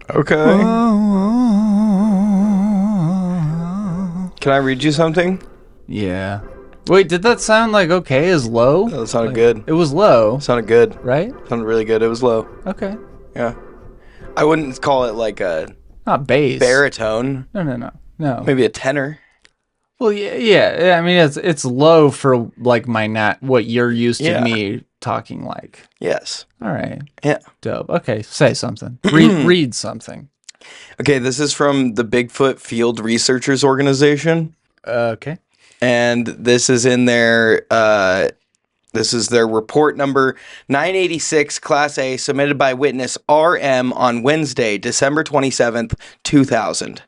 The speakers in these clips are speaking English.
Okay. Can I read you something? Yeah. Wait, did that sound like okay as low? That sounded Like, good. It was low, Sounded good. right? Sounded really good. It was low. Okay. Yeah. I wouldn't call it like a Not bass. baritone. No. Maybe a tenor. Well, yeah. I mean, it's low for like what you're used to me talking like. Yes. All right. Yeah. Dope. Okay, say something. Read something. Okay, this is from the Bigfoot Field Researchers Organization. Okay. And this is in their this is their report number 986, Class A, submitted by witness RM on Wednesday, December 27th, 2000.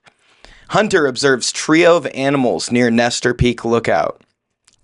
Hunter observes trio of animals near Nestor Peak Lookout.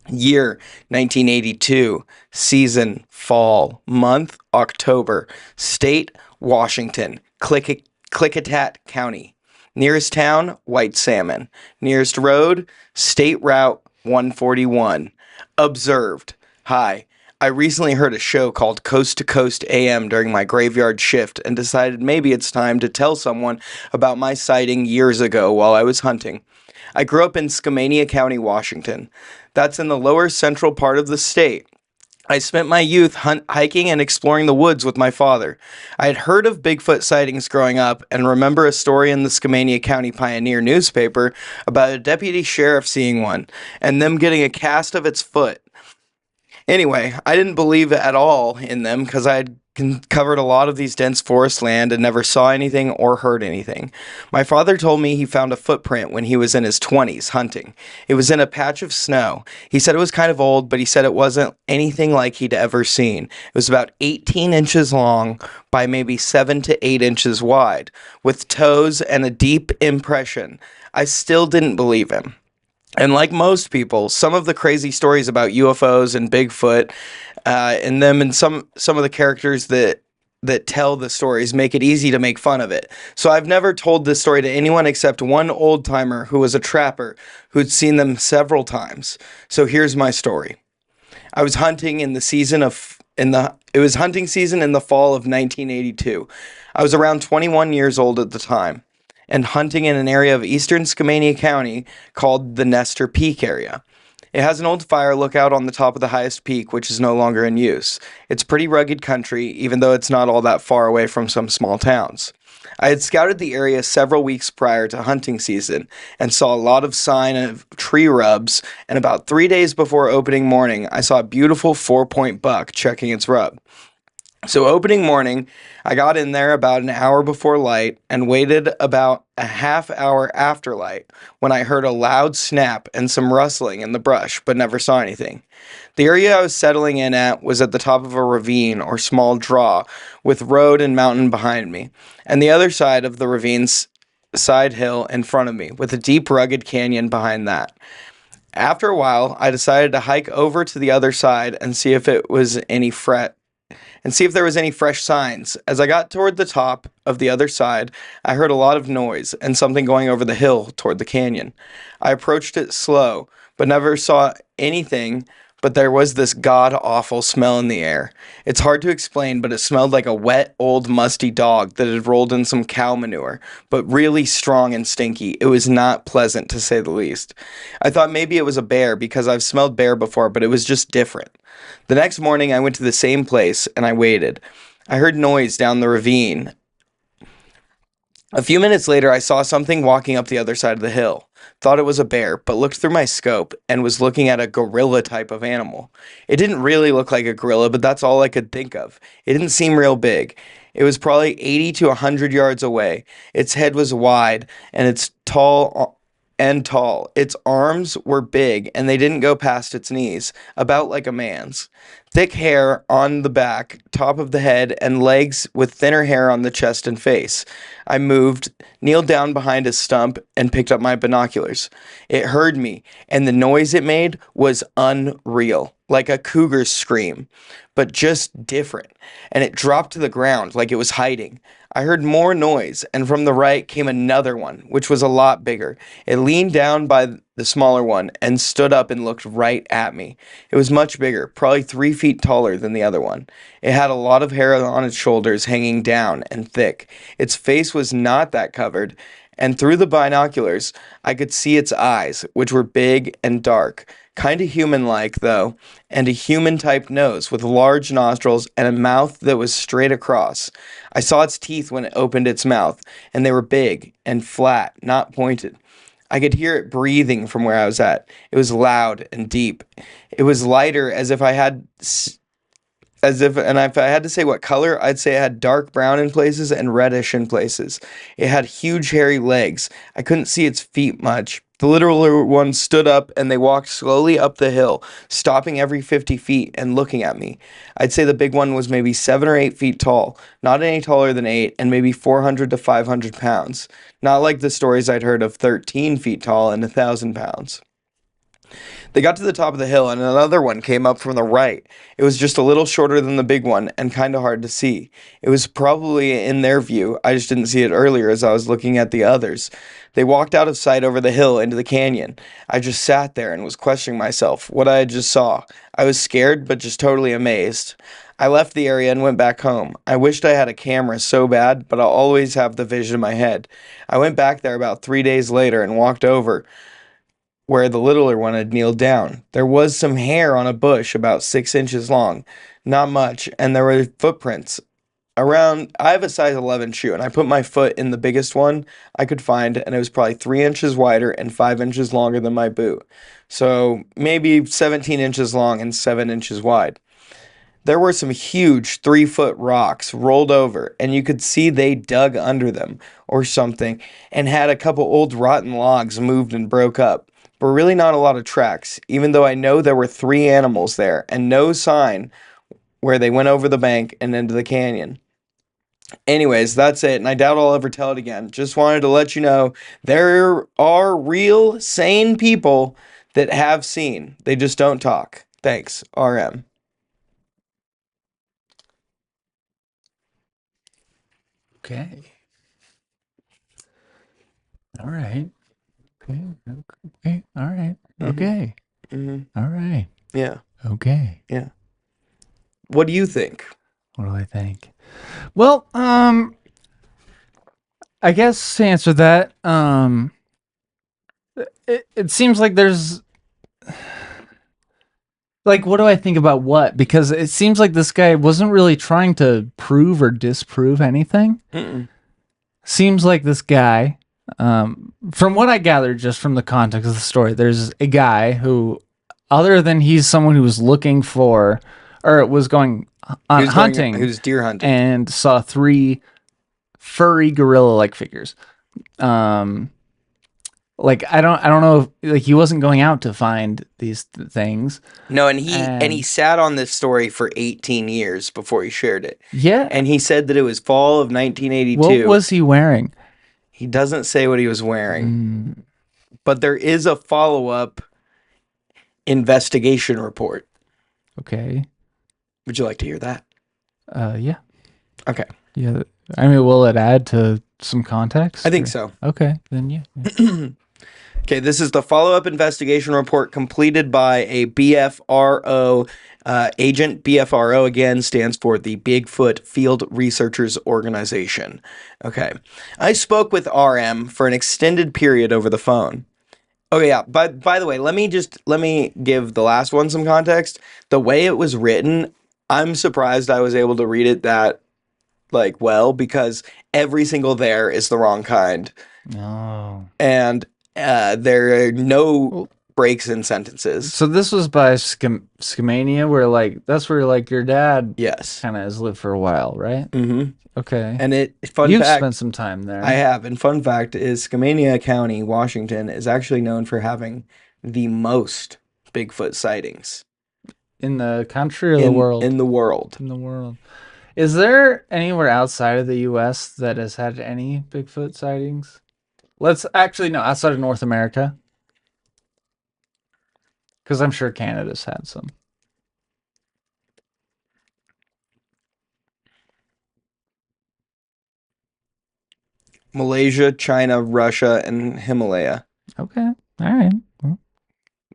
Year 1982. Season fall. Month October. State Washington. Klickitat County. Nearest town White Salmon. Nearest road State Route 141. Observed. Hi. I recently heard a show called Coast to Coast AM during my graveyard shift and decided maybe it's time to tell someone about my sighting years ago while I was hunting. I grew up in Skamania County, Washington. That's in the lower central part of the state. I spent my youth hiking and exploring the woods with my father. I had heard of Bigfoot sightings growing up and remember a story in the Skamania County Pioneer newspaper about a deputy sheriff seeing one and them getting a cast of its foot. Anyway, I didn't believe at all in them because I had covered a lot of these dense forest land and never saw anything or heard anything. My father told me he found a footprint when he was in his 20s hunting. It was in a patch of snow. He said it was kind of old, but he said it wasn't anything like he'd ever seen. It was about 18 inches long by maybe 7 to 8 inches wide, with toes and a deep impression. I still didn't believe him. And like most people, some of the crazy stories about UFOs and Bigfoot, and some of the characters that tell the stories make it easy to make fun of it. So I've never told this story to anyone except one old timer who was a trapper who'd seen them several times. So here's my story. I was hunting in the season of it was hunting season in the fall of 1982. I was around 21 years old at the time, and hunting in an area of eastern Skamania County called the Nestor Peak area. It has an old fire lookout on the top of the highest peak, which is no longer in use. It's pretty rugged country, even though it's not all that far away from some small towns. I had scouted the area several weeks prior to hunting season and saw a lot of sign of tree rubs, and about 3 days before opening morning, I saw a beautiful 4-point buck checking its rub. So opening morning, I got in there about an hour before light and waited about a half hour after light when I heard a loud snap and some rustling in the brush, but never saw anything. The area I was settling in at was at the top of a ravine or small draw with road and mountain behind me, and the other side of the ravine's side hill in front of me with a deep rugged canyon behind that. After a while, I decided to hike over to the other side and see if there was any fresh signs. As I got toward the top of the other side, I heard a lot of noise and something going over the hill toward the canyon. I approached it slow, but never saw anything, but there was this god-awful smell in the air. It's hard to explain, but it smelled like a wet, old, musty dog that had rolled in some cow manure, but really strong and stinky. It was not pleasant, to say the least. I thought maybe it was a bear because I've smelled bear before, but it was just different. The next morning, I went to the same place, and I waited. I heard noise down the ravine. A few minutes later, I saw something walking up the other side of the hill. Thought it was a bear, but looked through my scope and was looking at a gorilla type of animal. It didn't really look like a gorilla, but that's all I could think of. It didn't seem real big. It was probably 80 to 100 yards away. Its head was wide, and it's tall. Its arms were big, and they didn't go past its knees, about like a man's. Thick hair on the back, top of the head, and legs with thinner hair on the chest and face. I moved, kneeled down behind a stump, and picked up my binoculars. It heard me, and the noise it made was unreal. like a cougar's scream, but just different, and it dropped to the ground like it was hiding. I heard more noise, and from the right came another one, which was a lot bigger. It leaned down by the smaller one and stood up and looked right at me. It was much bigger, probably 3 feet taller than the other one. It had a lot of hair on its shoulders hanging down and thick. Its face was not that covered, and through the binoculars, I could see its eyes, which were big and dark. Kind of human like, though, and a human type nose with large nostrils and a mouth that was straight across. I saw its teeth when it opened its mouth, and they were big and flat, not pointed. I could hear it breathing from where I was at. It was loud and deep. It was lighter, and if I had to say what color, I'd say it had dark brown in places and reddish in places. It had huge hairy legs. I couldn't see its feet much. The littler one stood up and they walked slowly up the hill, stopping every 50 feet and looking at me. I'd say the big one was maybe 7 or 8 feet tall, not any taller than 8, and maybe 400 to 500 pounds. Not like the stories I'd heard of 13 feet tall and 1,000 pounds. They got to the top of the hill and another one came up from the right. It was just a little shorter than the big one and kind of hard to see. It was probably in their view. I just didn't see it earlier as I was looking at the others. They walked out of sight over the hill into the canyon. I just sat there and was questioning myself what I had just saw. I was scared but just totally amazed. I left the area and went back home. I wished I had a camera so bad, but I'll always have the vision in my head. I went back there about 3 days later and walked over where the littler one had kneeled down. There was some hair on a bush about 6 inches long, not much, and there were footprints around. I have a size 11 shoe, and I put my foot in the biggest one I could find, and it was probably 3 inches wider and 5 inches longer than my boot. So maybe 17 inches long and 7 inches wide. There were some huge 3 foot rocks rolled over, and you could see they dug under them or something, and had a couple old rotten logs moved and broke up. But really not a lot of tracks, even though I know there were 3 animals there, and no sign where they went over the bank and into the canyon. Anyways, that's it, and I doubt I'll ever tell it again. Just wanted to let you know there are real, sane people that have seen. They just don't talk. Thanks, RM. Okay. All right. Okay. Okay. All right. Okay. Mm-hmm. All right. Yeah. Okay. Yeah. What do you think? What do I think? Well, I guess to answer that, it seems like there's like, what do I think about what? Because it seems like this guy wasn't really trying to prove or disprove anything. Mm-mm. Seems like this guy, from what I gathered just from the context of the story, there's a guy who, other than he's someone who was looking for, or was going on hunting, Who's deer hunting, and saw 3 furry gorilla-like figures. Like I don't know if, like, he wasn't going out to find these things. No, and he sat on this story for 18 years before he shared it. Yeah. And he said that it was fall of 1982. What was he wearing? He doesn't say what he was wearing. But there is a follow-up investigation report. Okay. Would you like to hear that? Yeah. Okay. Yeah. I mean, will it add to some context? I think so. Okay, then yeah. Okay, this is the follow-up investigation report completed by a BFRO agent. BFRO, again, stands for the Bigfoot Field Researchers Organization. Okay. I spoke with RM for an extended period over the phone. Okay, yeah. By the way, let me give the last one some context. The way it was written, I'm surprised I was able to read it that well, because every single there is the wrong kind. Oh. And there are no breaks in sentences. So this was by Schemania, where that's where your dad Yes. kind of has lived for a while, right? Mm-hmm. Okay. And You've spent some time there. I have. And fun fact is Skamania County, Washington, is actually known for having the most Bigfoot sightings. In the country or the world? In the world. In the world. Is there anywhere outside of the U.S. that has had any Bigfoot sightings? Outside of North America. Because I'm sure Canada's had some. Malaysia, China, Russia, and Himalaya. Okay. All right. Well,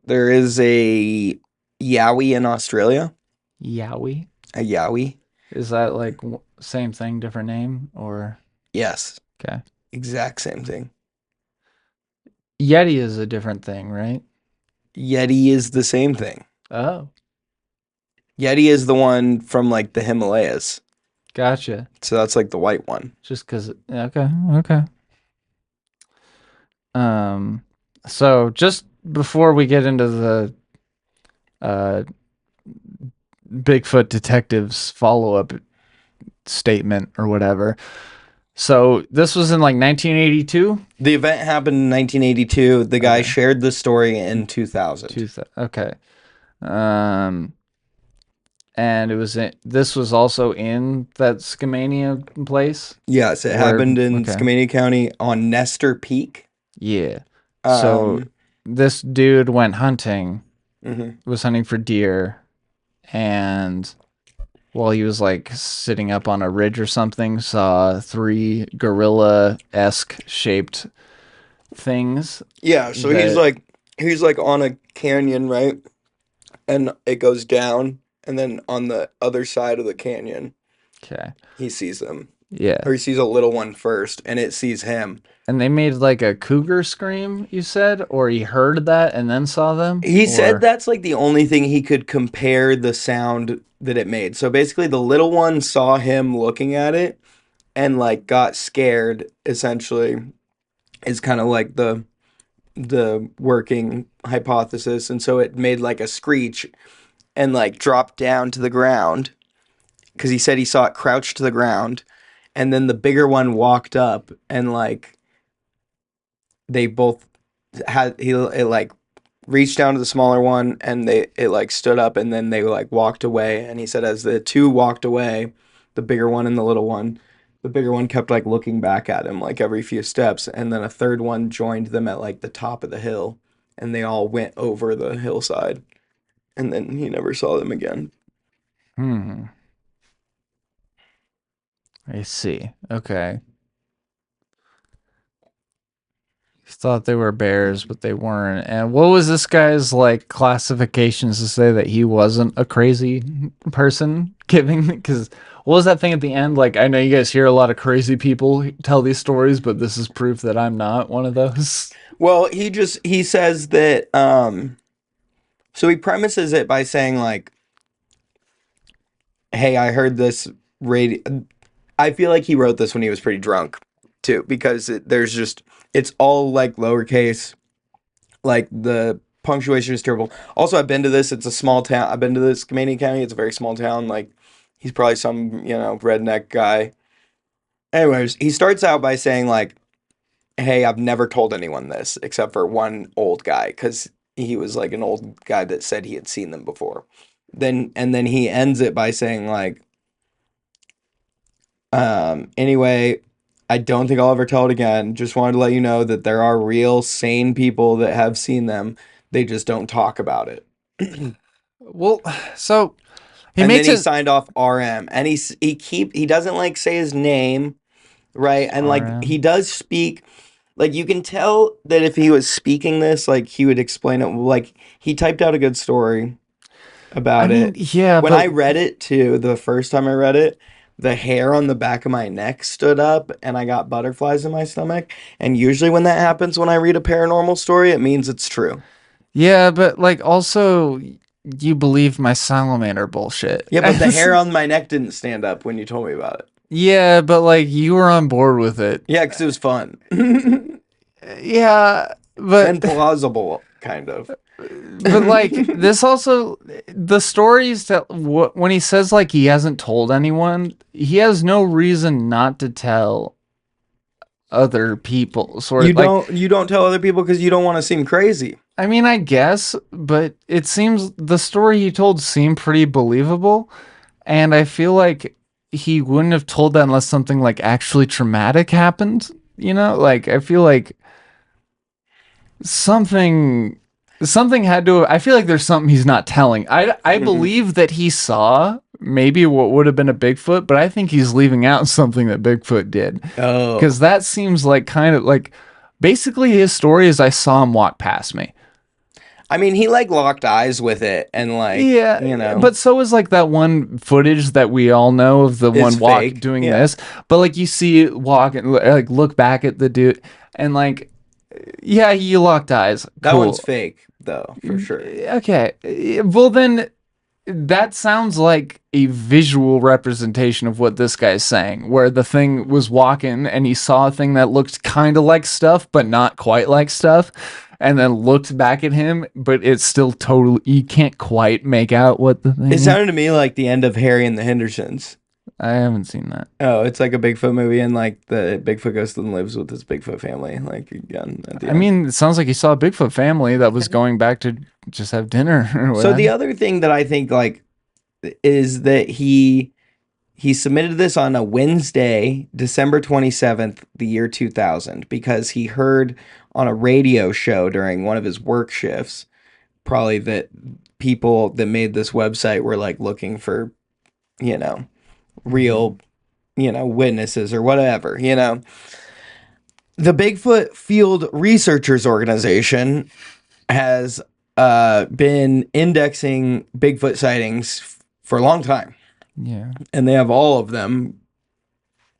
There is a yowie in Australia. Yowie. A yowie. Is that like same thing, different name, or Yes, okay? exact same thing. Yeti is a different thing, right? Yeti is the same thing. Oh, Yeti is the one from like the Himalayas. gotcha. So that's like the white one. Just because. Okay. Okay. Um. So just before we get into the uh Bigfoot detectives follow up statement or whatever. So this was in like 1982. The event happened in 1982. The guy Okay. shared the story in 2000. Okay. Um, and this was also in that Skamania place. Yes, it Where happened in okay, Skamania County on Nestor Peak. yeah. So Um, this dude went hunting, mhm. was hunting for deer, and while he was like sitting up on a ridge or something, saw three gorilla-esque shaped things Yeah, so that he's like on a canyon, right? And it goes down, and then on the other side of the canyon, okay, he sees them. yeah. Or he sees a little one first, and it sees him. And they made like a cougar scream, you said, or he heard that and then saw them, He said or that's like the only thing he could compare the sound that it made. So basically, the little one saw him looking at it and like got scared, essentially, is kind of like the working hypothesis. And so it made like a screech and like dropped down to the ground because he said he saw it crouch to the ground. And then the bigger one walked up and like they both had it like reached down to the smaller one and it like stood up and then they like walked away. And he said as the two walked away, the bigger one and the little one, the bigger one kept like looking back at him like every few steps, and then a third one joined them at like the top of the hill, and they all went over the hillside, and then he never saw them again. hmm, I see. Okay. Thought they were bears, but they weren't. And what was this guy's like classifications to say that he wasn't a crazy person giving? Because what was that thing at the end? Like, I know you guys hear a lot of crazy people tell these stories, but this is proof that I'm not one of those. Well, he says that so he premises it by saying like, "Hey, I heard this radio." I feel like he wrote this when he was pretty drunk too, because there's just it's all like lowercase, like the punctuation is terrible. Also, I've been to this. It's a small town. I've been to this Skamania County. It's a very small town. Like he's probably some redneck guy. Anyways, he starts out by saying like, "Hey, I've never told anyone this except for one old guy because he was like an old guy that said he had seen them before." Then he ends it by saying like, anyway, I don't think I'll ever tell it again. Just wanted to let you know that there are real sane people that have seen them. They just don't talk about it." Well, so he And then makes he it signed off RM, and he doesn't like say his name, right? And like he RM. does speak, like you can tell that if he was speaking this, like he would explain it. Like he typed out a good story I about mean, it. yeah, When but I read it too, the first time I read it, the hair on the back of my neck stood up and I got butterflies in my stomach. And usually when that happens when I read a paranormal story, it means it's true. yeah, but like also you believe my salamander bullshit. Yeah, but the hair on my neck didn't stand up when you told me about it. Yeah, but like you were on board with it. Yeah, because it was fun. And Yeah, but plausible, kind of. like this also the stories that when he says like he hasn't told anyone, he has no reason not to tell other people. Sort You of like don't tell other people because you don't want to seem crazy. I mean, I guess, but it seems the story he told seemed pretty believable, and I feel like he wouldn't have told that unless something like actually traumatic happened. You know, like I feel like something had to I feel like there's something he's not telling. I Mhm. believe that he saw maybe what would have been a Bigfoot, but I think he's leaving out something that Bigfoot did. Oh. Because that seems like kind of like basically his story is I saw him walk past me. I mean, he like locked eyes with it and like, Yeah, you know, but so is like that one footage that we all know of the one walk fake. doing Yeah. this. But like you see it walk and like look back at the dude and like, yeah, he locked eyes. that Cool. one's fake though, for sure. Okay. Well, then that sounds like a visual representation of what this guy's saying, where the thing was walking and he saw a thing that looked kind of like stuff, but not quite like stuff, and then looked back at him, but it's still totally, you can't quite make out what the thing It is. sounded to me like the end of Harry and the Hendersons. I haven't seen that. Oh, it's like a Bigfoot movie, and like the Bigfoot goes and lives with his Bigfoot family. Like again, at the I end. mean, it sounds like he saw a Bigfoot family that was going back to just have dinner or whatever. So the other thing that I think like is that he submitted this on a Wednesday, December 27th, the year 2000, because he heard on a radio show during one of his work shifts, probably that people that made this website were like looking for, you know, real, you know, witnesses or whatever, you know. The Bigfoot Field Researchers Organization has been indexing Bigfoot sightings for a long time. Yeah. And they have all of them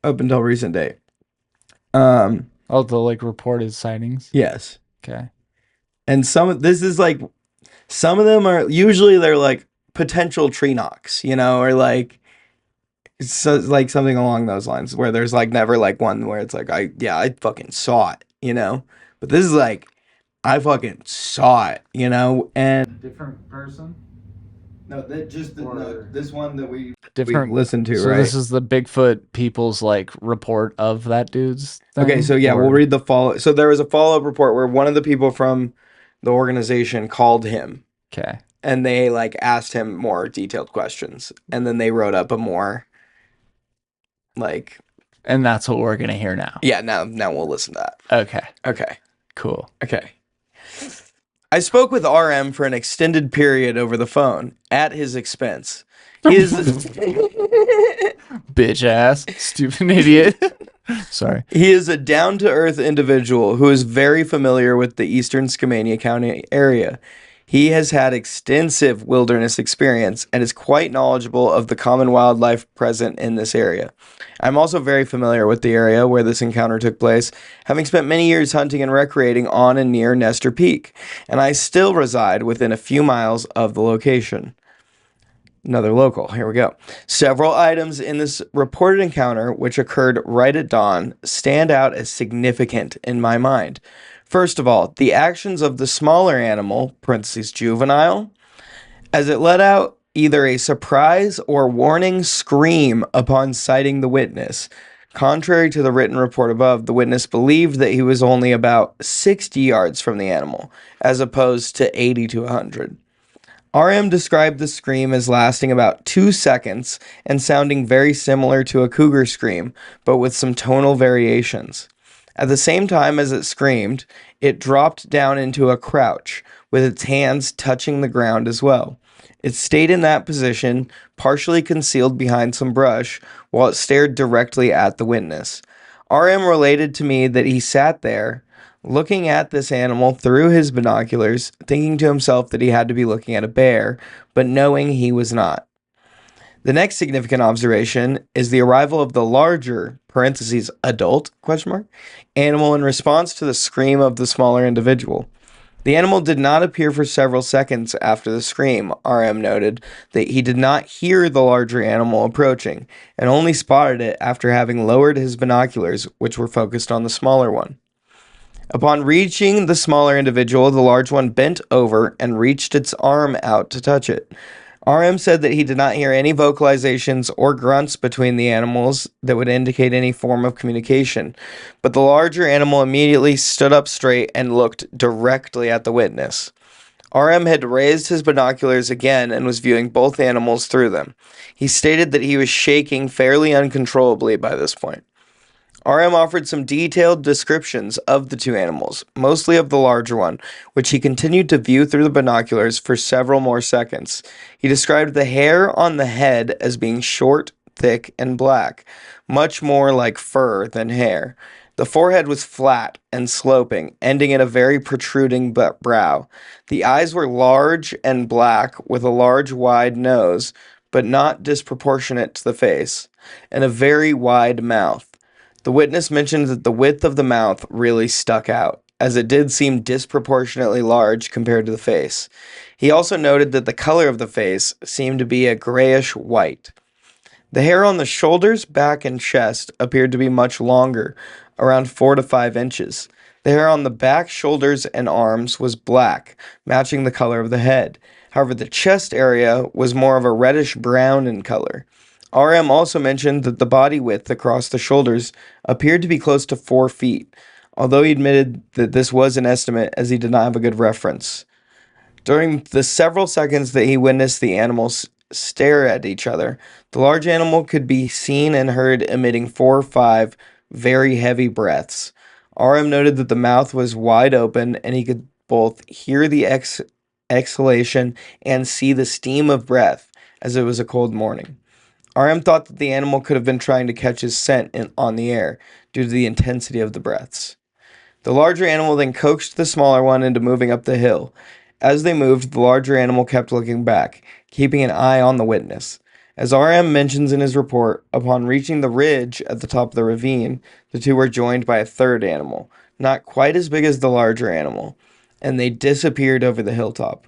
up until recent date. Oh, the like reported sightings. Yes. Okay. And some of them are usually they're like potential tree knocks, you know, or like so, like something along those lines where there's like never like one where it's like I fucking saw it, you know. But this is like I fucking saw it, you know, and Different person. no, this one that we Different. listened to, So right? this is the Bigfoot people's like report of that dude's thing? Okay, so yeah, Or- we'll read the follow. So there was a follow-up report where one of the people from the organization called him Okay. and they like asked him more detailed questions, and then they wrote up a more like And that's what we're gonna hear now. yeah. Now we'll listen to that. Okay. Okay, Cool. okay. I spoke with RM for an extended period over the phone at his expense. His Bitch ass. Stupid idiot. Sorry. He is a down-to-earth individual who is very familiar with the eastern Skamania County area. He has had extensive wilderness experience and is quite knowledgeable of the common wildlife present in this area. I'm also very familiar with the area where this encounter took place, having spent many years hunting and recreating on and near Nestor Peak, and I still reside within a few miles of the location. Another local. Here we go. Several items in this reported encounter, which occurred right at dawn, stand out as significant in my mind. First of all, the actions of the smaller animal, parentheses juvenile, as it let out either a surprise or warning scream upon sighting the witness. Contrary to the written report above, the witness believed that he was only about 60 yards from the animal, as opposed to 80 to 100. RM described the scream as lasting about 2 seconds and sounding very similar to a cougar scream, but with some tonal variations. At the same time as it screamed, it dropped down into a crouch, with its hands touching the ground as well. It stayed in that position, partially concealed behind some brush, while it stared directly at the witness. RM related to me that he sat there, looking at this animal through his binoculars, thinking to himself that he had to be looking at a bear, but knowing he was not. The next significant observation is the arrival of the larger, parentheses, adult, animal in response to the scream of the smaller individual. The animal did not appear for several seconds after the scream. RM noted that he did not hear the larger animal approaching, and only spotted it after having lowered his binoculars, which were focused on the smaller one. Upon reaching the smaller individual, the large one bent over and reached its arm out to touch it. RM said that he did not hear any vocalizations or grunts between the animals that would indicate any form of communication, but the larger animal immediately stood up straight and looked directly at the witness. RM had raised his binoculars again and was viewing both animals through them. He stated that he was shaking fairly uncontrollably by this point. RM offered some detailed descriptions of the two animals, mostly of the larger one, which he continued to view through the binoculars for several more seconds. He described the hair on the head as being short, thick, and black, much more like fur than hair. The forehead was flat and sloping, ending in a very protruding brow. The eyes were large and black, with a large, wide nose, but not disproportionate to the face, and a very wide mouth. The witness mentioned that the width of the mouth really stuck out, as it did seem disproportionately large compared to the face. He also noted that the color of the face seemed to be a grayish white. The hair on the shoulders, back, and chest appeared to be much longer, around 4 to 5 inches. The hair on the back, shoulders, and arms was black, matching the color of the head. However, the chest area was more of a reddish brown in color. RM also mentioned that the body width across the shoulders appeared to be close to 4 feet, although he admitted that this was an estimate as he did not have a good reference. During the several seconds that he witnessed the animals stare at each other, the large animal could be seen and heard emitting 4 or 5 very heavy breaths. RM noted that the mouth was wide open and he could both hear the exhalation and see the steam of breath as it was a cold morning. RM thought that the animal could have been trying to catch his scent on the air due to the intensity of the breaths. The larger animal then coaxed the smaller one into moving up the hill. As they moved, the larger animal kept looking back, keeping an eye on the witness. As RM mentions in his report, upon reaching the ridge at the top of the ravine, the two were joined by a third animal, not quite as big as the larger animal, and they disappeared over the hilltop.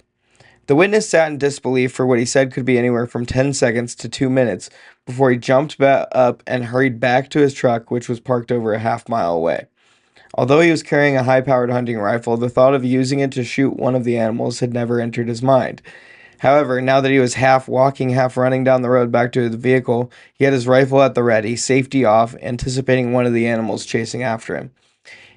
The witness sat in disbelief for what he said could be anywhere from 10 seconds to 2 minutes before he jumped back up and hurried back to his truck, which was parked over a half-mile away. Although he was carrying a high-powered hunting rifle, the thought of using it to shoot one of the animals had never entered his mind. However, now that he was half walking, half running down the road back to the vehicle, he had his rifle at the ready, safety off, anticipating one of the animals chasing after him.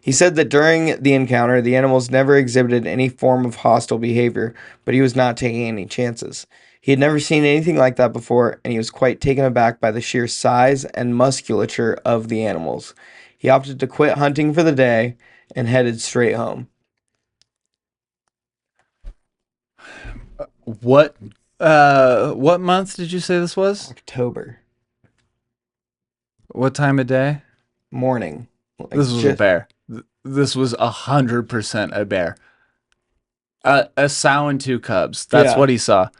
He said that during the encounter, the animals never exhibited any form of hostile behavior, but he was not taking any chances. He had never seen anything like that before, and he was quite taken aback by the sheer size and musculature of the animals. He opted to quit hunting for the day and headed straight home. What month did you say this was? October. What time of day? Morning. This was a bear. This was 100% a bear. A sow and 2 cubs. That's what he saw.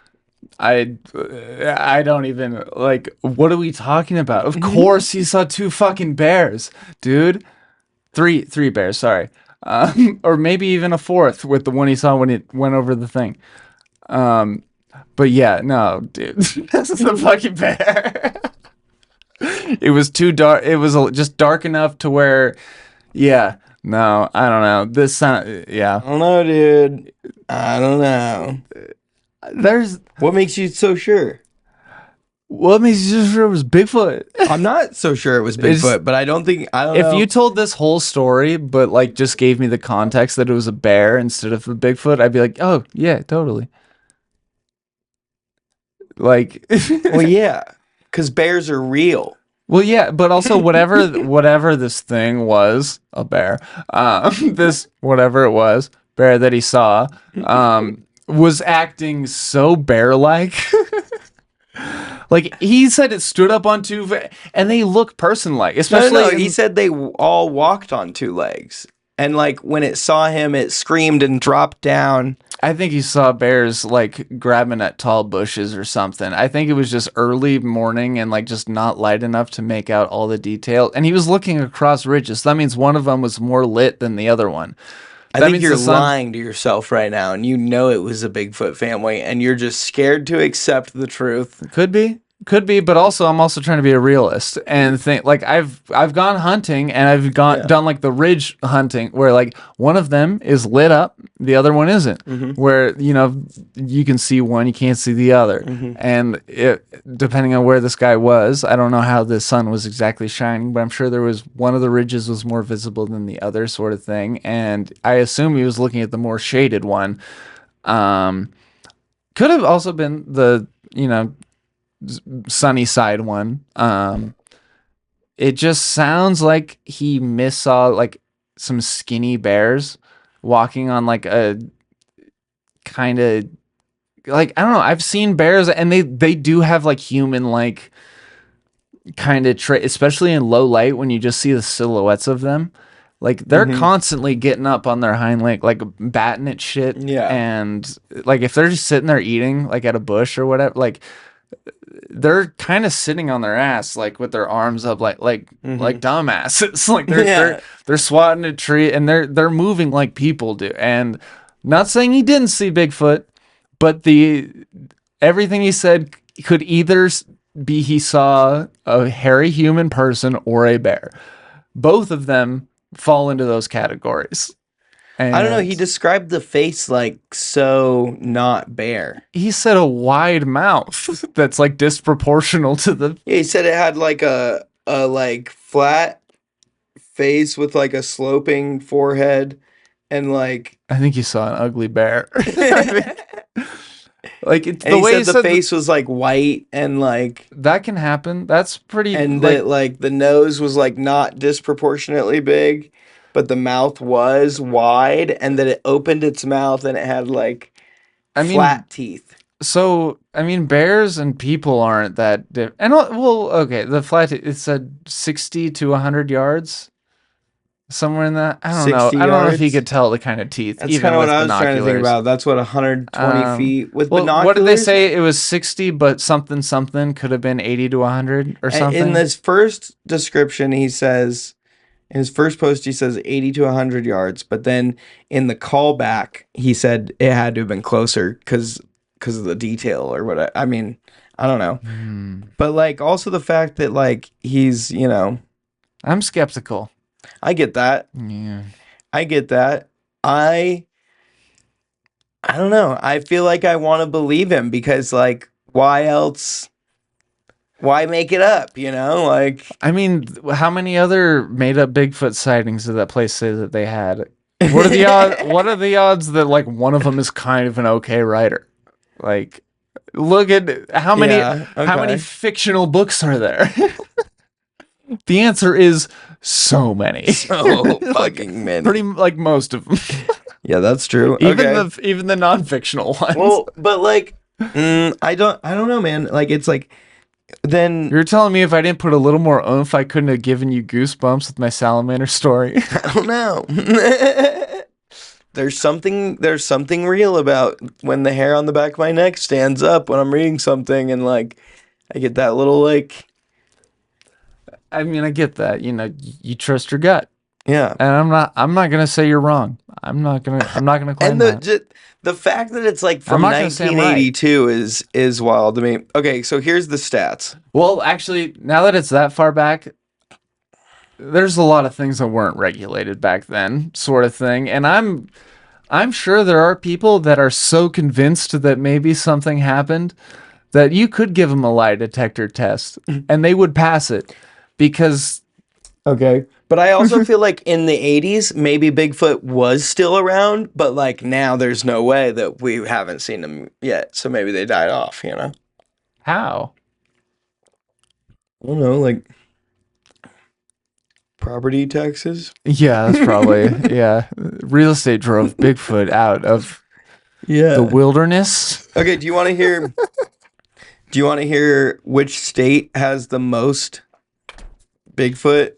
I don't even, like, what are we talking about? Of course he saw 2 fucking bears, dude. Three bears, sorry. Or maybe even a 4th with the one he saw when it went over the thing. But yeah, no, dude. This is a fucking bear. It was too dark. It was just dark enough to where, yeah, no, I don't know. This sound, yeah. I don't know, dude. I don't know. What makes you so sure? What makes you so sure it was Bigfoot? I'm not so sure it was Bigfoot, but I don't know. If you told this whole story, but like just gave me the context that it was a bear instead of a Bigfoot, I'd be like, oh yeah, totally. Like, well, yeah, because bears are real. Well, yeah, but also whatever this thing was, a bear, this whatever it was, bear that he saw, was acting so bear-like. Like, he said it stood up on 2, and they look person-like. Especially, no, he said they all walked on 2 legs, and like when it saw him, it screamed and dropped down. I think he saw bears like grabbing at tall bushes or something. I think it was just early morning and like just not light enough to make out all the detail. And he was looking across ridges. So that means one of them was more lit than the other one. I think you're lying to yourself right now, and you know it was a Bigfoot family, and you're just scared to accept the truth. Could be, but also I'm also trying to be a realist and think like I've gone hunting and I've done like the ridge hunting where like one of them is lit up, the other one isn't. Where you can see one, you can't see the other, and depending on where this guy was, I don't know how the sun was exactly shining, but I'm sure there was one of the ridges was more visible than the other, sort of thing. And I assume he was looking at the more shaded one. Could have also been the sunny side one. it just sounds like he missaw like some skinny bears walking on like a kind of like I don't know. I've seen bears and they do have like human like kind of trait, especially in low light when you just see the silhouettes of them. Like they're Mm-hmm. constantly getting up on their hind leg, like batting at shit. Yeah. And like if they're just sitting there eating, like at a bush or whatever, like they're kind of sitting on their ass, like with their arms up, like Mm-hmm. dumbasses. Like Yeah. they're swatting a tree and they're moving like people do. And not saying he didn't see Bigfoot, but the everything he said could either be he saw a hairy human person or a bear. Both of them fall into those categories. I don't know. He And described the face like so not bare. he said a wide mouth that's like disproportional to the. Yeah, he said it had like a like flat face with like a sloping forehead and like I think he saw an ugly bear. and Like it's the he way said he the said face was like white and like that can happen. That's pretty and like that like the nose was like not disproportionately big, but the mouth was wide and that it opened its mouth and it had like I mean flat teeth. so I mean bears and people aren't that and well okay the flat it said 60 to 100 yards somewhere in that I don't know 60 I don't know if he yards. could tell the kind of teeth That's kind even of what with I was trying to think binoculars. about. That's what 120 feet with Well, what did they binoculars. say? It was 60, but something something could have been 80 to 100 or In something. this first description, he says, in his first post, he says 80 to 100 yards. But then in the callback, he said it had to have been closer because of the detail or what. I mean, I don't know. Hmm. But like also the fact that like he's, I'm skeptical. I get that. Yeah. I get that. I don't know. I feel like I want to believe him because like why else? Why make it up? Like I mean, how many other made up Bigfoot sightings did that place say that they had? What are the odds? What are the odds that like one of them is kind of an okay writer? Like, look at how many Yeah, how many okay. fictional books are there? The answer is so many. So Like, fucking many. pretty like most of them. Yeah, that's true. Even Okay. even the non-fictional ones. Well, but like, I don't know, man. Like, it's like, then You're telling me if I didn't put a little more oomph, I couldn't have given you goosebumps with my salamander story. I don't know. There's something real about when the hair on the back of my neck stands up when I'm reading something, and like, I get that little like, I mean, I get that. You trust your gut, yeah. and I'm not gonna say you're wrong. I'm not gonna claim And that. the fact that it's like I'm from not gonna say I'm right. 1982 is wild to me. Okay, so here's the stats. Well, actually, now that it's that far back, there's a lot of things that weren't regulated back then, sort of thing. And I'm sure there are people that are so convinced that maybe something happened that you could give them a lie detector test and they would pass it because Okay. But I also feel like in the 80s, maybe Bigfoot was still around, but like now there's no way that we haven't seen them yet. So maybe they died off. how? I don't know, like property taxes. Yeah, that's probably yeah. Real estate drove Bigfoot out of Yeah. the wilderness. Okay, do you want to hear which state has the most Bigfoot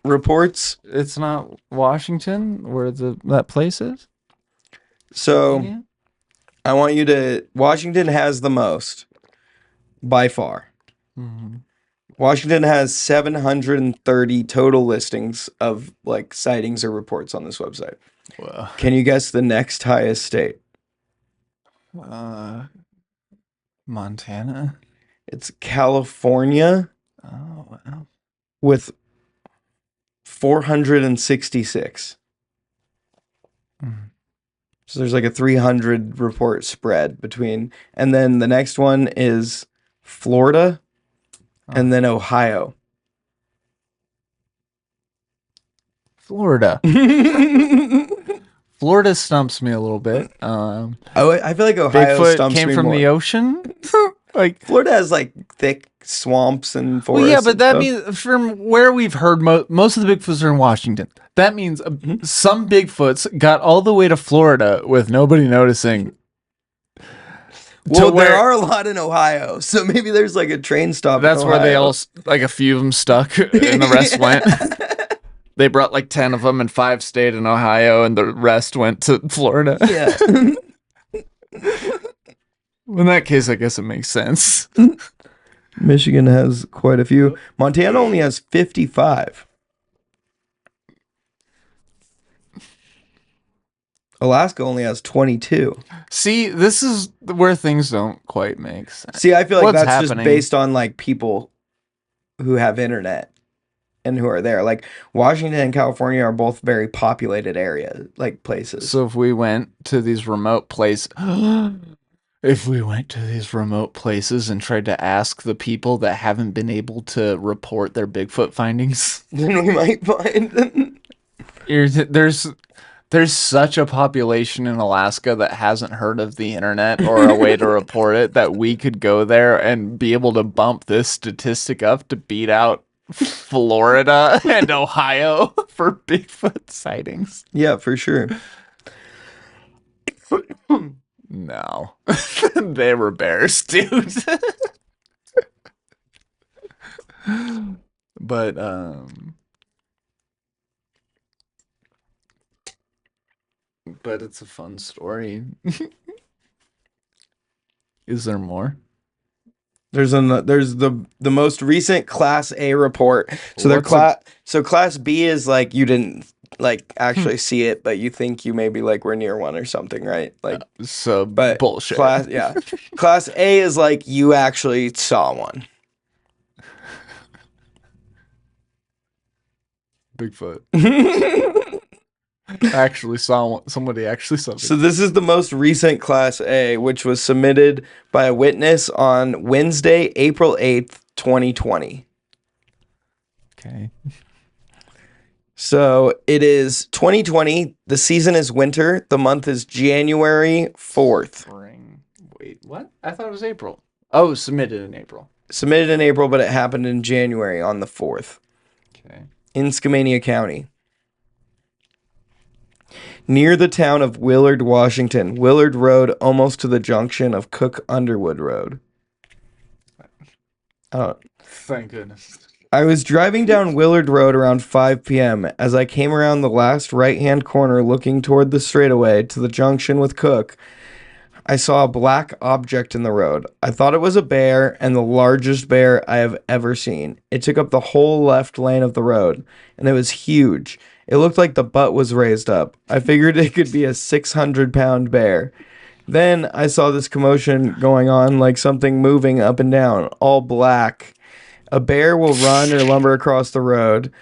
reports? It's not Washington where that place is. So, Yeah. I want you to Washington has the most by far. Mhm. Washington has 730 total listings of like sightings or reports on this website. Well, Can you guess the next highest state? Montana. It's California Oh wow. with 466. Mhm. So there's like a 300 report spread between. And then the next one is Florida and then Ohio. Florida. Oh, Florida stumps me a little bit. I feel like Ohio Bigfoot stumps came me from more. the ocean. Like, Florida has like thick swamps and well, forests. yeah, but and that stuff. means from where we've heard most of the Bigfoots are in Washington. That means some Bigfoots got all the way to Florida with nobody noticing. Well, there where are a lot in Ohio, so maybe there's like a train stop in that's where they all Ohio. like a few of them stuck and the rest went. They brought like 10 of them and 5 stayed in Ohio and the rest went to Florida. Yeah. In that case, I guess it makes sense. Michigan has quite a few. Montana only has 55. Alaska only has 22. See, this is where things don't quite make sense. See, I feel like What's that's just happening? based on like people who have internet and who are there. Like Washington and California are both very populated areas, like places. So if we went to these remote places, if we went to these remote places and tried to ask the people that haven't been able to report their Bigfoot findings, Then we might find there's such a population in Alaska that hasn't heard of the internet or a way to report it that we could go there and be able to bump this statistic up to beat out Florida and Ohio for Bigfoot sightings. Yeah, for sure. No. They were bears, dude. But it's a fun story. Is there more? There's the most recent Class A report. So they're Class B is like you didn't like actually see it, but you think you maybe like were near one or something, right? Like so but bullshit. Class A is like you actually saw one. Bigfoot. Actually saw one. Somebody actually saw it. So this is the most recent Class A, which was submitted by a witness on Wednesday, April 8th, 2020. Okay. So it is 2020. The season is winter. The month is January 4th. Spring. Wait, what? I thought it was April. Oh, submitted in April. Submitted in April, but it happened in January on the 4th. Okay. In Skamania County. Near the town of Willard, Washington. Willard Road, almost to the junction of Cook Underwood Road. Thank goodness. I was driving down Willard Road around 5 p.m. As I came around the last right-hand corner looking toward the straightaway to the junction with Cook, I saw a black object in the road. I thought it was a bear and the largest bear I have ever seen. It took up the whole left lane of the road, and it was huge. It looked like the butt was raised up. I figured it could be a 600-pound bear. Then I saw this commotion going on, like something moving up and down, all black. A bear will run or lumber across the road.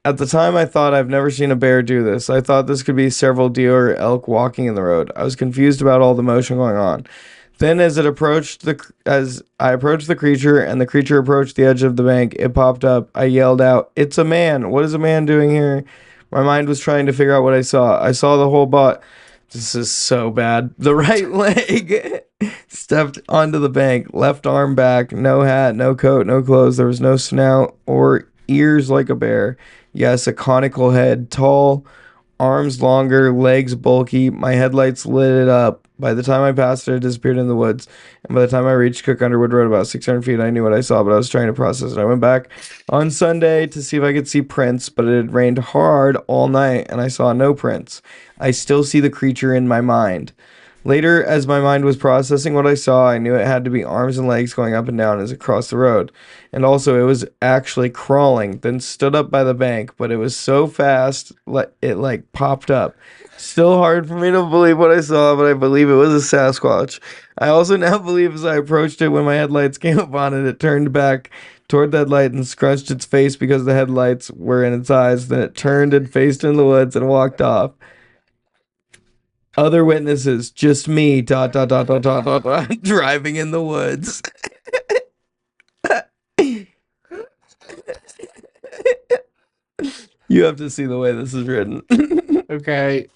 At the time, I thought I've never seen a bear do this. I thought this could be several deer or elk walking in the road. I was confused about all the motion going on. Then, as I approached the creature and the creature approached the edge of the bank, it popped up. I yelled out, "It's a man! What is a man doing here?" My mind was trying to figure out what I saw. I saw the whole butt. This is so bad. The right leg stepped onto the bank, left arm back, no hat, no coat, no clothes. There was no snout or ears like a bear. Yes, a conical head, tall, arms longer, legs bulky. My headlights lit it up. By the time I passed it disappeared in the woods. And by the time I reached Cook Underwood Road, about 600 feet, I knew what I saw, but I was trying to process it. I went back on Sunday to see if I could see prints, but it had rained hard all night, and I saw no prints. I still see the creature in my mind. Later, as my mind was processing what I saw, I knew it had to be arms and legs going up and down as it crossed the road. And also, it was actually crawling, then stood up by the bank, but it was so fast, it popped up. Still hard for me to believe what I saw, but I believe it was a Sasquatch. I also now believe as I approached it, when my headlights came upon it, it turned back toward the headlight and scrunched its face because the headlights were in its eyes. Then it turned and faced in the woods and walked off. Other witnesses, just me, ... driving in the woods. You have to see the way this is written. Okay.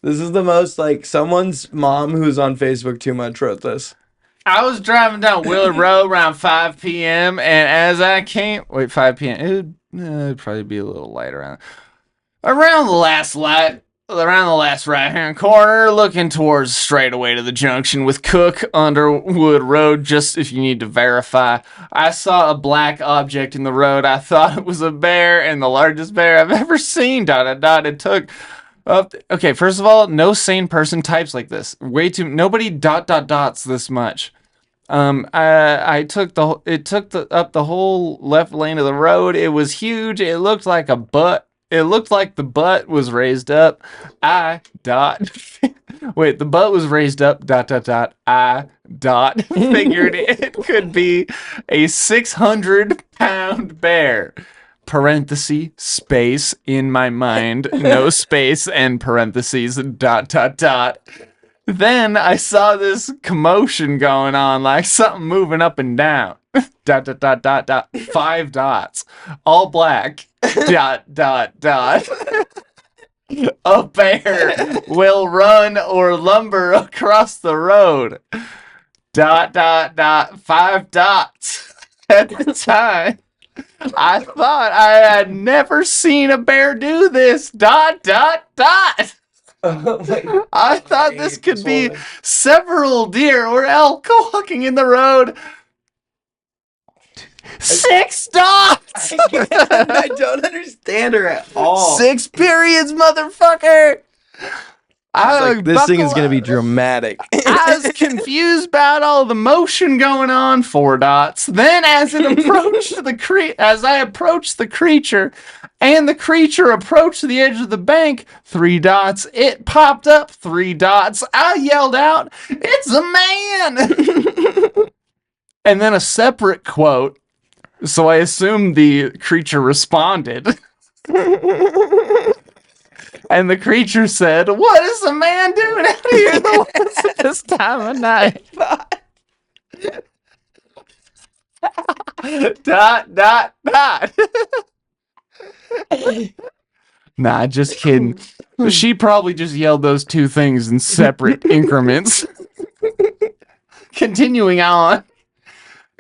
This is the most, like, someone's mom who's on Facebook too much wrote this. I was driving down Willard Road around 5 p.m. and as I came, 5 p.m. It'd probably be a little light around the last light. Around the last right-hand corner, looking towards straight away to the junction with Cook Underwood Road, just if you need to verify. I saw a black object in the road. I thought it was a bear, and the largest bear I've ever seen. ... It took... Okay, first of all, no sane person types like this. Way too... Nobody ... dots this much. I took up the whole left lane of the road. It was huge. It looked like a butt. It looked like the butt was raised up. The butt was raised up. ... Figured it could be a 600-pound bear. Parenthesis, space, in my mind, no space, and parentheses, ... Then I saw this commotion going on, like something moving up and down. ... 5 dots. All black. ... A bear will run or lumber across the road. ... 5 dots. At the time, I thought I had never seen a bear do this. ... I thought this could be several deer or elk walking in the road. 6 dots! I don't understand her at all. 6 periods, motherfucker! This thing is going to be dramatic. I was confused about all the motion going on. 4 dots. Then as it approached as I approached the creature, and the creature approached the edge of the bank, 3 dots. It popped up, 3 dots. I yelled out, "It's a man!" And then a separate quote. So I assume the creature responded. And the creature said, "What is a man doing out here in the woods at this time of night?" ... Nah, just kidding. She probably just yelled those 2 things in separate increments. Continuing on.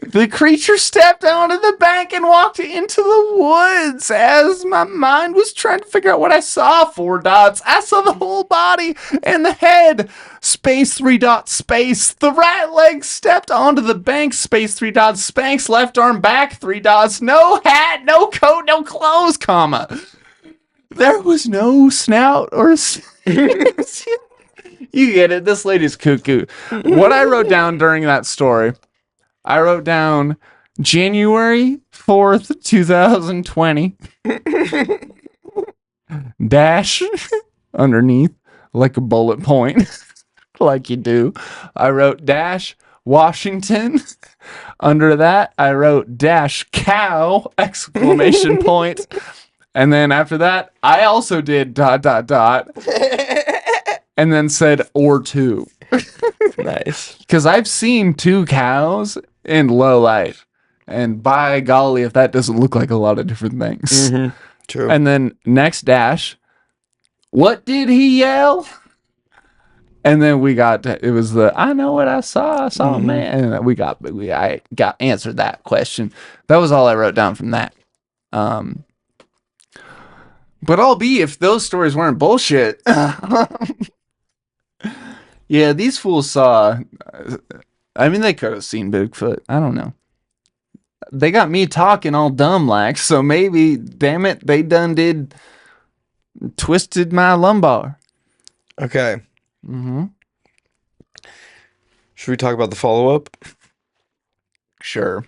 The creature stepped onto the bank and walked into the woods. As my mind was trying to figure out what I saw, 4 dots. I saw the whole body and the head. Space, 3 dots, space. The right leg stepped onto the bank. Space, 3 dots, spanks. Left arm back, 3 dots. No hat, no coat, no clothes, comma. There was no snout or... You get it. This lady's cuckoo. What I wrote down during that story... I wrote down January 4th, 2020. Dash underneath like a bullet point, like you do. I wrote dash Washington. Under that, I wrote dash cow exclamation point. And then after that, I also did ... And then said or 2. Nice. Because I've seen 2 cows in low light. And by golly, if that doesn't look like a lot of different things. Mm-hmm. True. And then next dash, what did he yell? And then we got, it was I know what I saw a man. And I got answered that question. That was all I wrote down from that. But if those stories weren't bullshit. Yeah, these fools saw... I mean, they could have seen Bigfoot. I don't know. They got me talking all dumb like, so maybe, damn it, they done twisted my lumbar. Okay. Mm-hmm. Should we talk about the follow-up? Sure.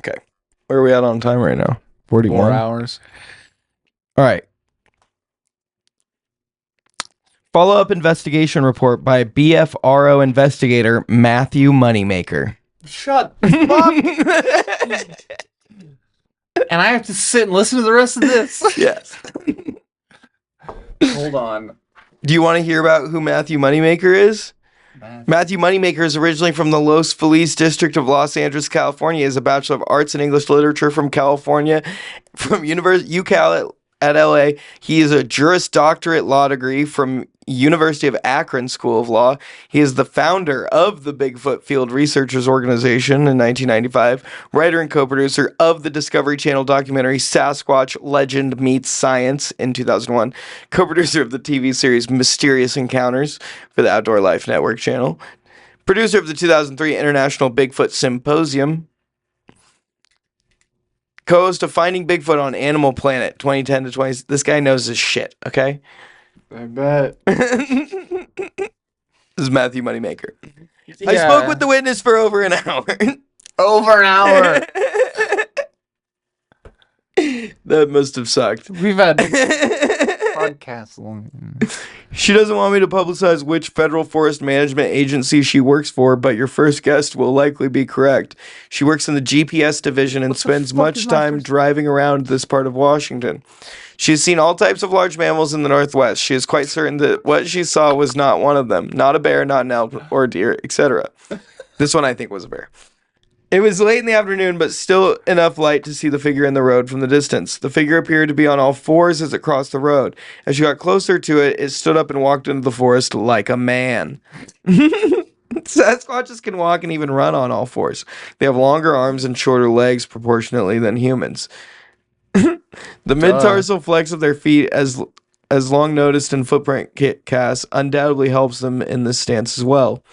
Okay. Where are we at on time right now? 41 4 hours. All right. Follow-up investigation report by BFRO investigator Matthew Moneymaker. Shut the fuck. And I have to sit and listen to the rest of this. Yes. Hold on. Do you want to hear about who Matthew Moneymaker is? Matthew Moneymaker is originally from the Los Feliz district of Los Angeles, California. He has a Bachelor of Arts in English Literature from California, from UCal at LA. He is a Juris Doctorate law degree from University of Akron School of Law. He is the founder of the Bigfoot Field Researchers Organization in 1995, writer and co-producer of the Discovery Channel documentary Sasquatch Legend Meets Science in 2001, co-producer of the TV series Mysterious Encounters for the Outdoor Life Network channel, producer of the 2003 International Bigfoot Symposium, co-host of Finding Bigfoot on Animal Planet 2010 to 20. This guy knows his shit, okay? I bet. This is Matthew Moneymaker. I spoke with the witness for over an hour. Over an hour. That must have sucked. We've had podcasts long. She doesn't want me to publicize which federal forest management agency she works for, but your first guest will likely be correct. She works in the GPS division and spends much time driving around this part of Washington. She has seen all types of large mammals in the Northwest. She is quite certain that what she saw was not one of them. Not a bear, not an elk, or deer, etc. This one I think was a bear. It was late in the afternoon, but still enough light to see the figure in the road from the distance. The figure appeared to be on all fours as it crossed the road. As she got closer to it, it stood up and walked into the forest like a man. Sasquatches can walk and even run on all fours. They have longer arms and shorter legs proportionately than humans. The mid-tarsal flex of their feet, as long noticed in footprint casts, undoubtedly helps them in this stance as well.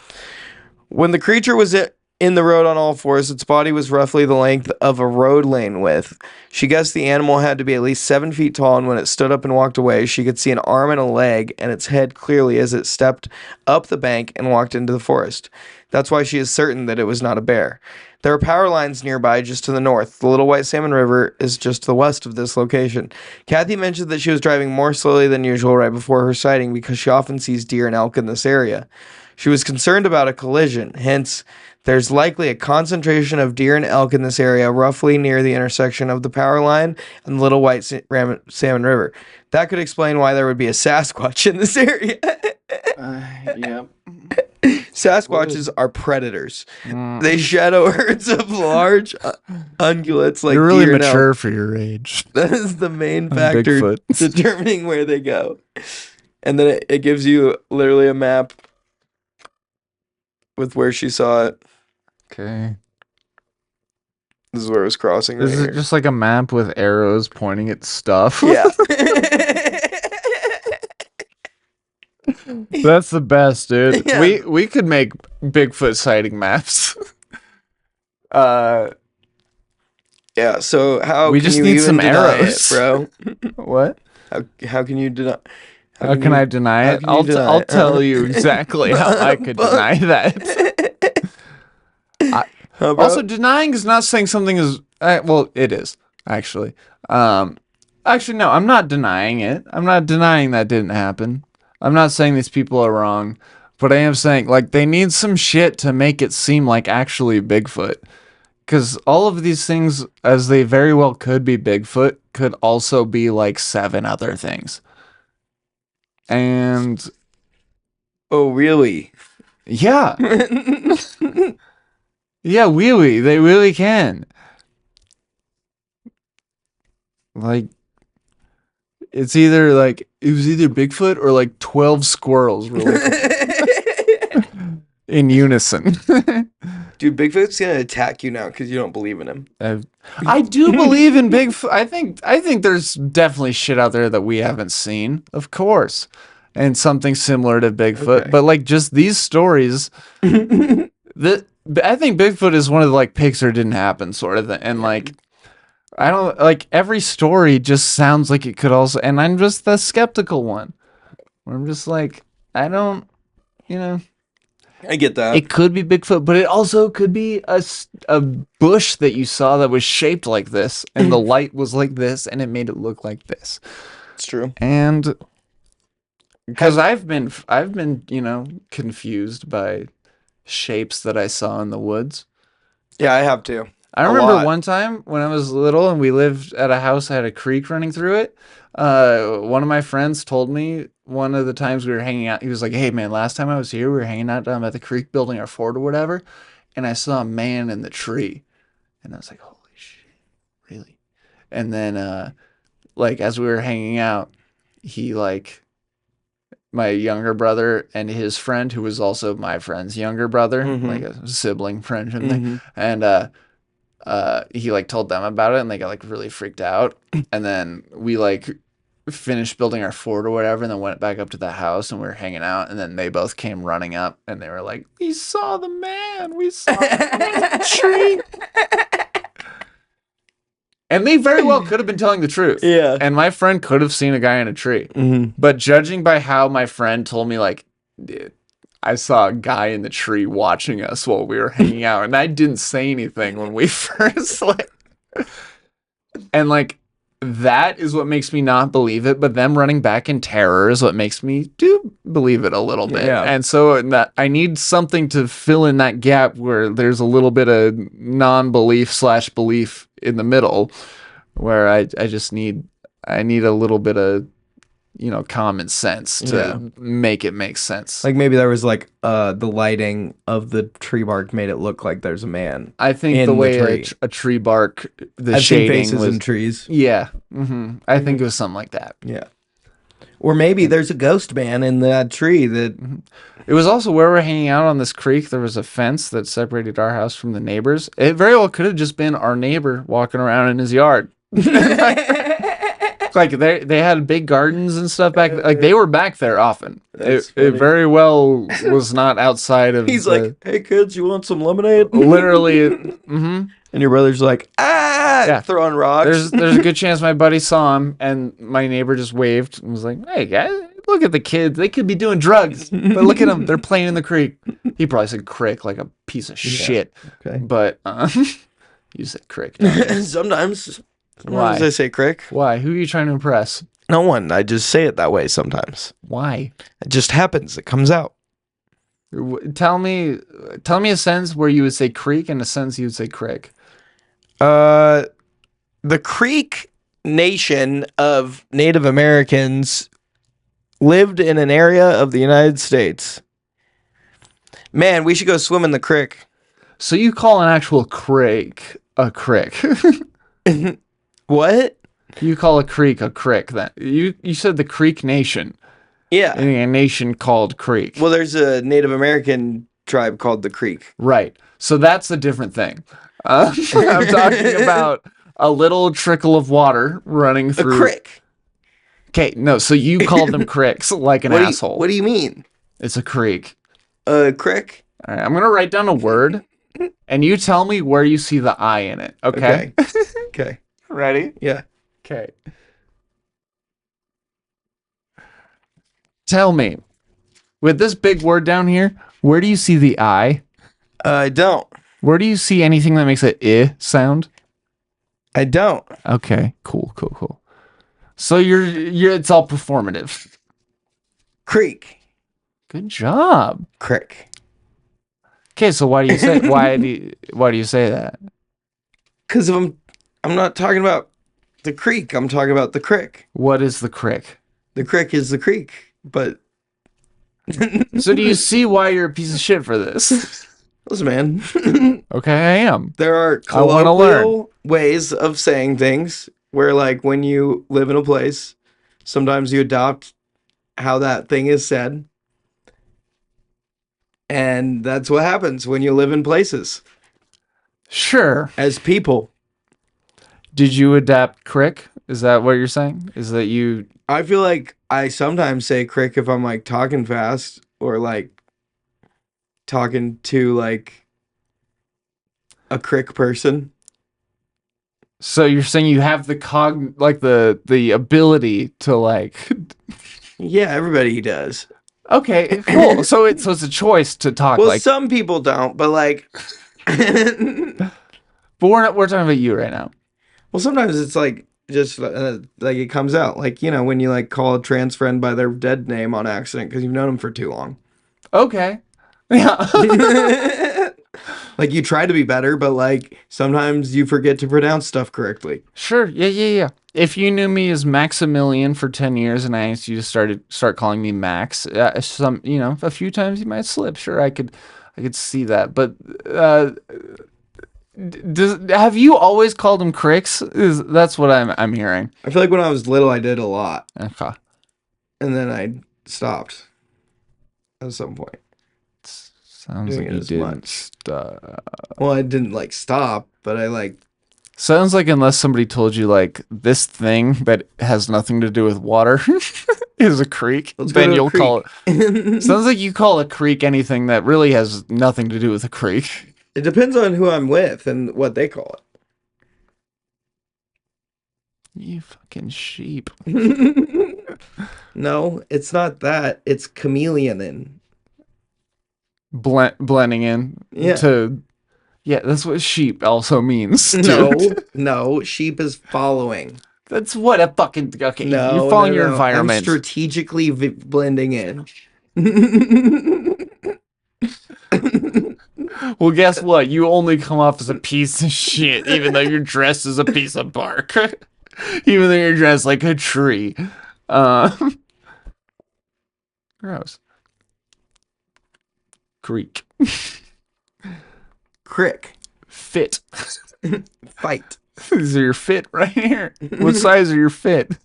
When the creature was in the road on all fours, its body was roughly the length of a road lane width. She guessed the animal had to be at least 7 feet tall, and when it stood up and walked away, she could see an arm and a leg and its head clearly as it stepped up the bank and walked into the forest. That's why she is certain that it was not a bear. There are power lines nearby just to the north. The Little White Salmon River is just to the west of this location. Kathy mentioned that she was driving more slowly than usual right before her sighting because she often sees deer and elk in this area. She was concerned about a collision, hence there's likely a concentration of deer and elk in this area roughly near the intersection of the power line and the Little White Salmon River. That could explain why there would be a Sasquatch in this area. Yep. Sasquatches are predators. They shadow herds of large ungulates like You're really deer and elk. mature for your age. That is the main factor Bigfoot. determining where they go. And then it gives you literally a map with where she saw it. Okay. This is where it was crossing right Is here. it just like a map with arrows pointing at stuff? Yeah. That's the best, dude. Yeah. We could make Bigfoot sighting maps. Yeah, so how We can just you need even some deny arrows. it, bro? What? How can you deny? How can I deny how it? can you deny I'll it? tell you exactly how I could deny that. Huh, bro? Also, denying is not saying something is well, it is actually. Actually, no, I'm not denying it. I'm not denying that didn't happen. I'm not saying these people are wrong, but I am saying like they need some shit to make it seem like actually Bigfoot. Because all of these things, as they very well could be Bigfoot, could also be like 7 other things. And Oh, really? yeah, yeah, really, they really can. Like, it's either like it was either Bigfoot or like 12 squirrels really in unison. Dude, Bigfoot's gonna attack you now because you don't believe in him. I do believe in Bigfoot. I think there's definitely shit out there that we haven't seen, of course, and something similar to Bigfoot. Okay. But like just these stories, I think Bigfoot is one of the like pigs or didn't happen sort of thing, and like. I don't like every story just sounds like it could also, and I'm just the skeptical one. Where I'm just like, I don't, I get that. it could be Bigfoot, but it also could be a bush that you saw that was shaped like this, and the light was like this, and it made it look like this. It's true. And because I've been, confused by shapes that I saw in the woods. Yeah, I have too. I A remember lot. one time when I was little and we lived at a house that had a creek running through it. One of my friends told me one of the times we were hanging out, he was like, "Hey man, last time I was here, we were hanging out down at the creek building our fort or whatever, and I saw a man in the tree." And I was like, "Holy shit, really?" And then like as we were hanging out, he like my younger brother and his friend, who was also my friend's younger brother, Mhm. like a sibling friendship Mhm. thing. And he like told them about it, and they got like really freaked out. And then we like finished building our fort or whatever, and then went back up to the house, and we were hanging out. And then they both came running up, and they were like, "We saw the man. We saw the tree." And they very well could have been telling the truth. Yeah. And my friend could have seen a guy in a tree. Mm-hmm. But judging by how my friend told me, like, I saw a guy in the tree watching us while we were hanging out, and I didn't say anything when we first, like, and, like, that is what makes me not believe it, but them running back in terror is what makes me do believe it a little bit. Yeah. And so I need something to fill in that gap where there's a little bit of non-belief / belief in the middle, where I need a little bit of, you know, common sense to make it make sense. Like maybe there was like the lighting of the tree bark made it look like there's a man. I think in the way tree. a tree bark, the I've seen shading faces was in trees. yeah. I think it was something like that. Yeah. Or maybe there's a ghost man in that tree that. It was also where we're hanging out on this creek. There was a fence that separated our house from the neighbors. It very well could have just been our neighbor walking around in his yard. Like they had big gardens and stuff back. Like they were back there often. It very well was not outside of. He's like, "Hey kids, you want some lemonade?" Literally. And your brother's like, throwing rocks. There's a good chance my buddy saw him, and my neighbor just waved and was like, "Hey guys, look at the kids. They could be doing drugs, but look at them. They're playing in the creek." He probably said "crick" like a piece of shit. Okay. But you said "crick." Don't you? Sometimes Why? I say crick. Why? Who are you trying to impress? No one. I just say it that way sometimes. Why? It just happens. It comes out. Tell me a sentence where you would say creek and a sentence you would say crick. The Creek Nation of Native Americans lived in an area of the United States. Man, we should go swim in the creek. So you call an actual creek a crick? What? You call a creek a crick? Then you said the Creek Nation. Yeah. A nation called Creek. Well, there's a Native American tribe called the Creek. Right. So that's a different thing. I'm talking about a little trickle of water running through. A crick. Okay, no, so you called them cricks like an asshole. What do you mean? It's a creek. A crick? All right, I'm going to write down a word, and you tell me where you see the I in it, okay? Okay. Ready? Yeah. Okay. Tell me, with this big word down here, where do you see the I? I don't. Where do you see anything that makes an I sound? I don't. Okay, cool. So you're it's all performative. Creek. Good job. Crick. Okay, so why do you say why do you say that? Because I'm not talking about the creek. I'm talking about the crick. What is the crick? The crick is the creek, but. So do you see why you're a piece of shit for this? Listen, man. Okay, I am. There are colloquial ways of saying things where, like, when you live in a place, sometimes you adopt how that thing is said. And that's what happens when you live in places. Sure. As people. Did you adapt crick? Is that what you're saying? Is that you... I feel like I sometimes say crick if I'm, like, talking fast or, like, talking to, like, a crick person. So you're saying you have the the ability to, like... Yeah, everybody does. Okay, cool. So it's a choice to talk well, like... some people don't, but, like... But we're talking about you right now. Well, sometimes it's, like, just, like, it comes out. Like, you know, when you, like, call a trans friend by their dead name on accident because you've known them for too long. Okay. Yeah. Like, you try to be better, but, like, sometimes you forget to pronounce stuff correctly. Sure. Yeah. If you knew me as Maximilian for 10 years and I asked you to start calling me Max, a few times you might slip. Sure, I could see that. But have you always called them cricks? That's what I'm hearing. I feel like when I was little, I did a lot. Okay. And then I stopped at some point. Sounds Doing like it you as didn't much. stop. Well, I didn't like stop, but I like Sounds like unless somebody told you like this thing that has nothing to do with water is a creek, let's go then to a you'll call it. creek. Sounds like you call a creek anything that really has nothing to do with a creek. It depends on who I'm with and what they call You fucking sheep. it. No, it's not that. It's chameleoning. Blending in Yeah. to. Yeah, that's what sheep also means, dude. No, sheep is following. That's what a fucking. Okay, No, you're following no, your no. I'm environment. strategically blending in. Well, guess what? You only come off as a piece of shit, even though you're dressed as a piece of bark. Even though you're dressed like a tree. Gross. Creek. Crick. Fit. Fight. These are your fit right here. What size are your fit?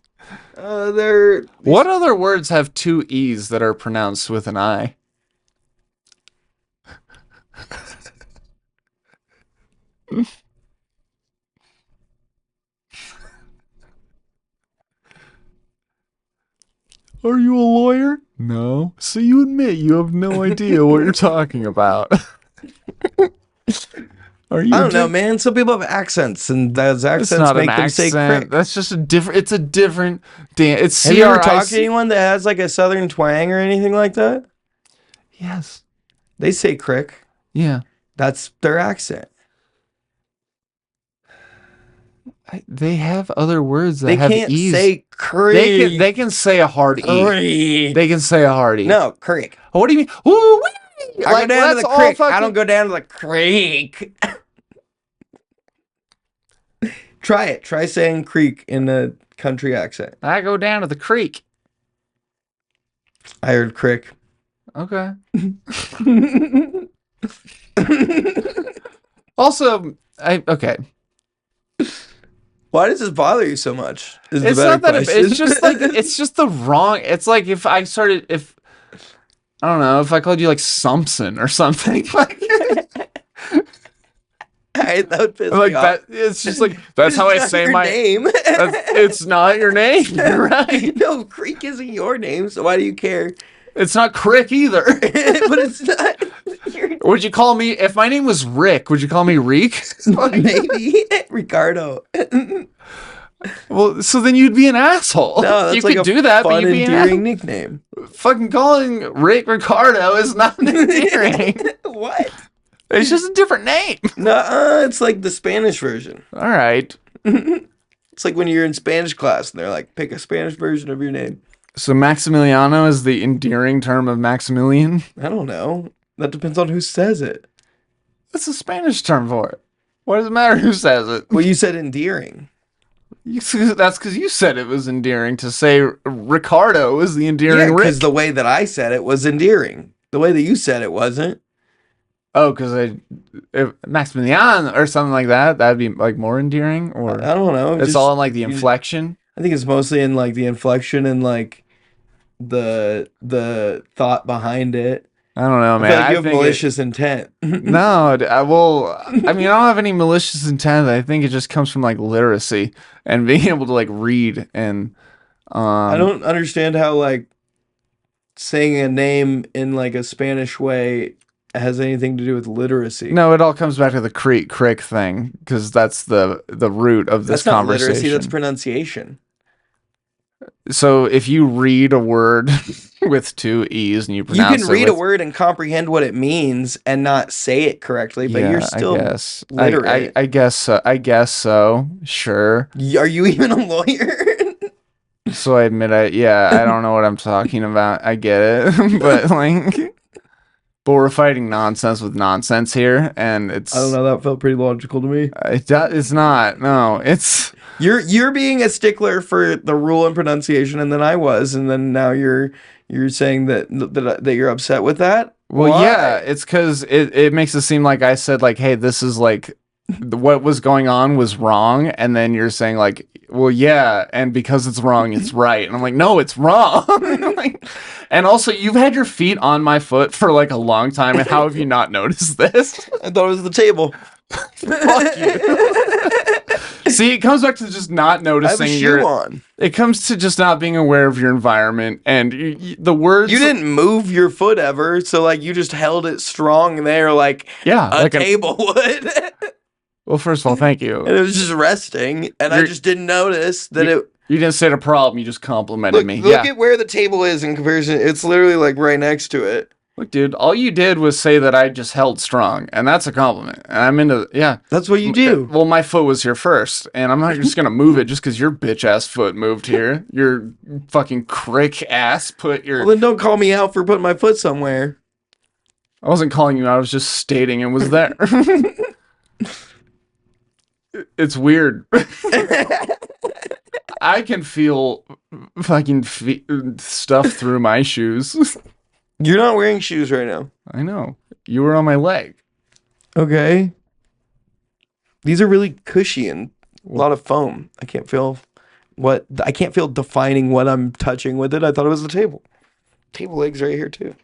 They're What other words have two E's that are pronounced with an I? Are you a lawyer? No. So you admit you have no idea what you're talking about. Are you? I don't know, man. Some people have accents, and those It's accents not an make them say accent. crick. That's just a different. It's a different. Damn. It's Have you ever talked to C-R-I-C. anyone that has like a southern twang or anything like that? Yes. They say crick. Yeah. That's their accent. They have other words that They have can't E's. say crick. They can say a hard E. Crick. They can say a hard E. No, crick. What do you mean? Woo wee! I go down to that's the all creek. fucking- I don't go down to the creek. Try it. Try saying creek in a country accent. I go down to the creek. I heard crick. Okay. Also, okay. Why does this bother you so much? Is the It's better not that question. it's just like it's just the wrong. It's like if I don't know, if I called you like Samson or something like. That would piss Like me off. that, it's just like that's It's how I not say your my name. It's not your name, you're right? No, Creek isn't your name, so why do you care? It's not Crick either. But it's not. Would you call me if my name was Rick? Would you call me Reek? Maybe Ricardo. Well, so then you'd be an asshole. No, that's you like could a do that, fun, but you'd be an endearing nickname. Fucking calling Rick Ricardo is not endearing. What? It's just a different name. No, it's like the Spanish version. All right. It's like when you're in Spanish class and they're like, pick a Spanish version of your name. So Maximiliano is the endearing term of Maximilian. I don't know. That depends on who says it. That's a Spanish term for it. What does it matter who says it? Well, you said endearing. That's because you said it was endearing to say Ricardo is the endearing Yeah, Rick. because the way that I said it was endearing. The way that you said it wasn't. Oh, because if Maximilian or something like that, that'd be like more endearing, or I don't know. it's just- all in like the inflection. I think it's mostly in like the inflection and like the thought behind it. I don't know, I man. feel like you have think malicious intent. no, I mean, I don't have any malicious intent. I think it just comes from like literacy and being able to like read and. I don't understand how like saying a name in like a Spanish way has anything to do with literacy. No, it all comes back to the crick thing because that's the root of this That's not conversation. literacy. That's pronunciation. So if you read a word with two E's and you You pronounce can read it a with, word and comprehend what it means and not say it correctly, but you're still I guess. literate. I guess so. I guess so. Sure. Are you even a lawyer? So I admit I don't know what I'm talking about. I get it. But we're fighting nonsense with nonsense here, and it's I don't know. That felt pretty logical to me. It's not. No, it's You're being a stickler for the rule and pronunciation, and then I was, and then now you're saying that you're upset with that. well, Why? yeah. It's because it makes it seem like I said like, hey, this is like what was going on was wrong, and then you're saying like well, yeah, and because it's wrong, it's right. And I'm like, no, it's wrong. Like, and also, you've had your feet on my foot for like a long time, and how have you not noticed this? I thought it was the table. Fuck you. See, it comes back to just not I have a noticing shoe on. It comes to just not being aware of your environment and the words. You didn't move your foot ever, so like you just held it strong there, like Yeah, a like table would. Well, first of all, thank you. And it was just resting, and I just didn't notice that it. You didn't say the problem. You just complimented me. Look at where the table is in comparison. It's literally like right next to it. Look, dude, all you did was say that I just held strong, and that's a compliment. And I'm into, yeah. That's what you do. Well, my foot was here first, and I'm not just going to move it just because your bitch-ass foot moved here. Your fucking crick ass put your... Well, then don't call me out for putting my foot somewhere. I wasn't calling you out. I was just stating it was there. It's weird. I can feel fucking stuff through my shoes. You're not wearing shoes right now. I know. You were on my leg. Okay. These are really cushy and a lot of foam. I can't feel defining what I'm touching with it. I thought it was the table. Table leg's right here too.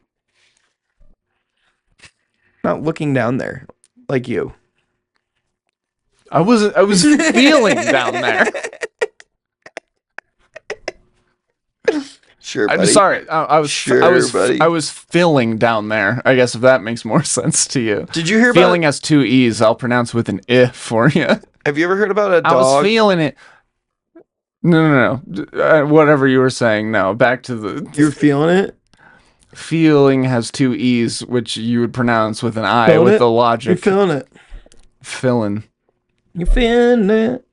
Not looking down there like you. I was feeling down there. Sure, buddy. I'm sorry. I was feeling down there. I guess if that makes more sense to you. Did you hear about feeling has two E's? I'll pronounce with an I for you. Have you ever heard about a dog? I was feeling it. No. Whatever you were saying. No, back to the. You're feeling it. Feeling has two E's, which you would pronounce with an I feeling with it? the logic. You're feeling it. Feeling. You're feeling it.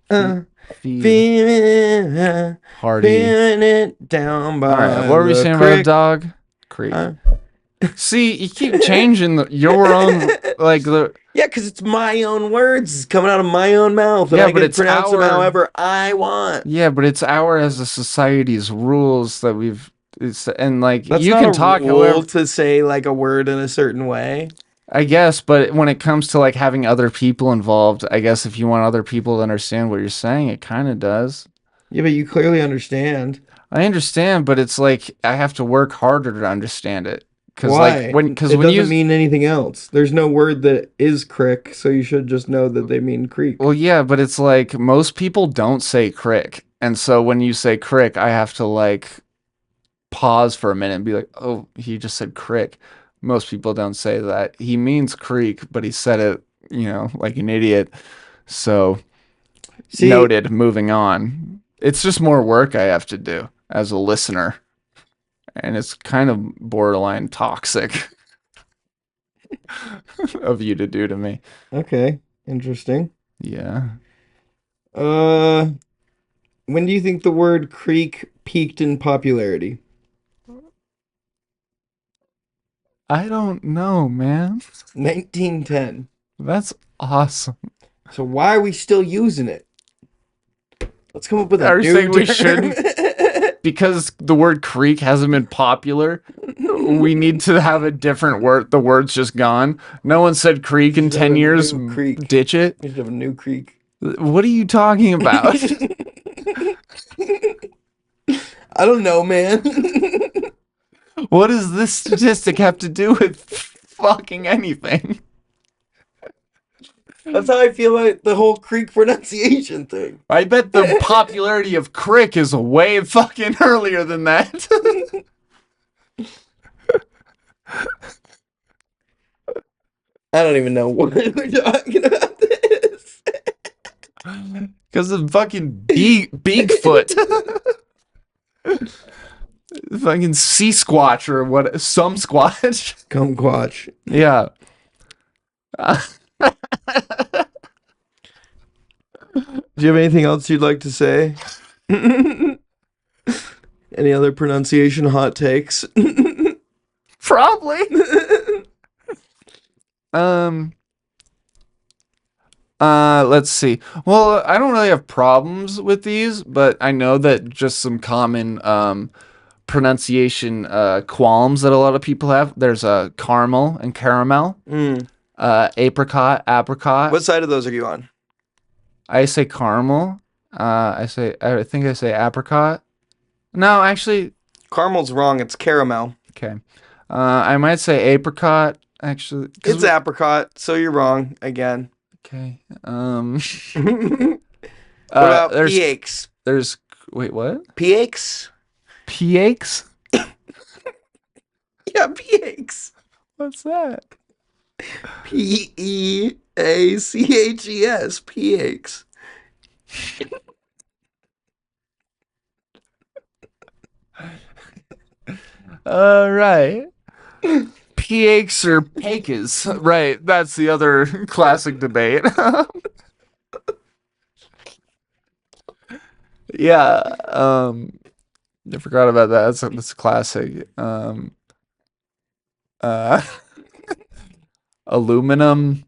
Feeling it. Hardy. Feeling it down by. All right, what were we saying about a dog? Creek. See, you keep changing your own, like the. Yeah, because it's my own words it's coming out of my own mouth, and Yeah, I but can it's pronounce them our- however I want. Yeah, but it's our as a society's rules that we've. And like That's you not can a talk rule however. to say like a word in a certain way. I guess, but when it comes to like having other people involved, I guess if you want other people to understand what you're saying, it kind of does. Yeah, but you clearly understand. I understand, but it's like I have to work harder to understand it. Why? Like when it doesn't mean anything else. There's no word that is crick, so you should just know that they mean creek. Well, yeah, but it's like most people don't say crick, and so when you say crick, I have to like pause for a minute and be like, "Oh, he just said crick." Most people don't say that. He means creek, but he said it, like an idiot. So, noted. Moving on. It's just more work I have to do as a listener. And it's kind of borderline toxic of you to do to me. Okay, interesting. Yeah. When do you think the word creek peaked in popularity? I don't know, man. 1910. That's awesome. So why are we still using it? Let's come up with a Are you new saying we term. shouldn't? Because the word creek hasn't been popular, we need to have a different word. The word's just gone. No one said creek in 10 years. Creek. Ditch it. We should have a new creek. What are you talking about? I don't know, man. What does this statistic have to do with fucking anything? That's how I feel about the whole creek pronunciation thing. I bet the popularity of crick is way fucking earlier than that. I don't even know what we're talking about this. Because of fucking Bigfoot. Fucking sea squatch or what? Some squatch. Kumquatch. Yeah. Do you have anything else you'd like to say? Any other pronunciation hot takes? Probably. Let's see. Well, I don't really have problems with these, but I know that just some common pronunciation qualms that a lot of people have. There's a caramel and caramel. Apricot, apricot. What side of those are you on? I say caramel, I think I say apricot. No, actually, Caramel's wrong. It's caramel. okay. I might say apricot. Actually, It's apricot, so you're wrong again. okay. What about There's PX? there's wait, what? PX? PX? Yeah, PX. What's that? PEACHES. PX. Right. PX or PAKES. Right. That's the other classic debate. Yeah. I forgot about that. That's a classic. Uh, aluminium.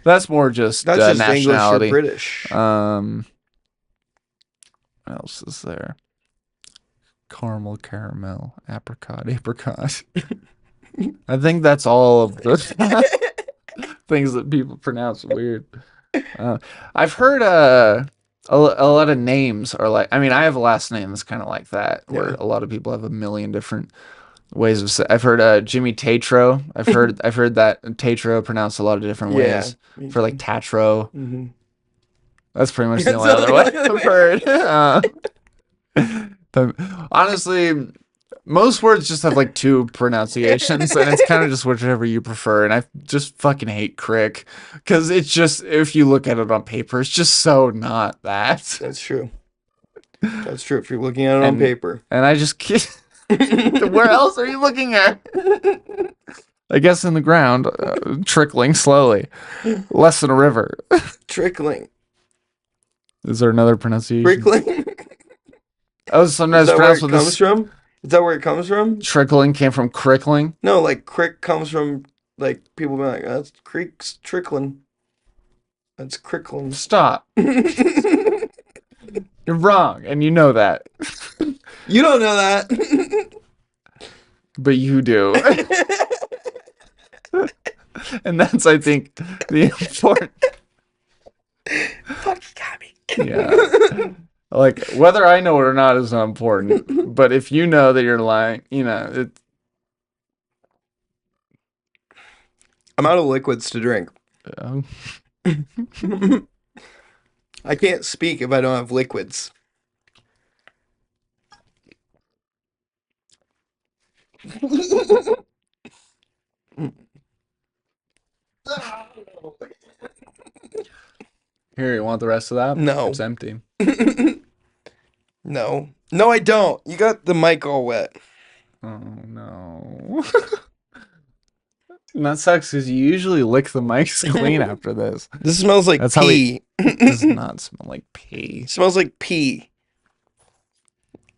That's more just That's just English or nationality. British. What else is there? Caramel, apricot. I think that's all of the things that people pronounce weird. I've heard a lot of names are like. I mean, I have a last name that's kind of like that, where Yeah. a lot of people have a million different ways of. I've heard Jimmy Tatro. I've heard that Tatro pronounced a lot of different Yeah. ways for like Tatro. Mm-hmm. That's pretty much the That's only other the way only I've heard. But honestly, most words just have like two pronunciations, and it's kind of just whichever you prefer. And I just fucking hate crick because it's just, if you look at it on paper, it's just so not that. That's true. That's true. If you're looking at it on And paper. and I just can't. Where else are you looking at? I guess in the ground, trickling slowly, less than a river. Trickling. Is there another pronunciation? Trickling. Oh, Is sometimes that where pronounced it with comes this. from? Is that where it comes from? Trickling came from crickling. No, like crick comes from like people being like, that's creeks trickling. That's crickling. Stop. You're wrong, and you know that. You don't know that. But you do. And that's, I think, the important. Fuck, you got me. Yeah. Like, whether I know it or not is not important. But if you know that you're lying, you know, it. I'm out of liquids to drink. I can't speak if I don't have liquids. Here, you want the rest of that? No. It's empty. No. No, I don't. You got the mic all wet. Oh, no. And that sucks because you usually lick the mics clean after this. This smells like That's how pee. It does not smell like pee. Smells like pee.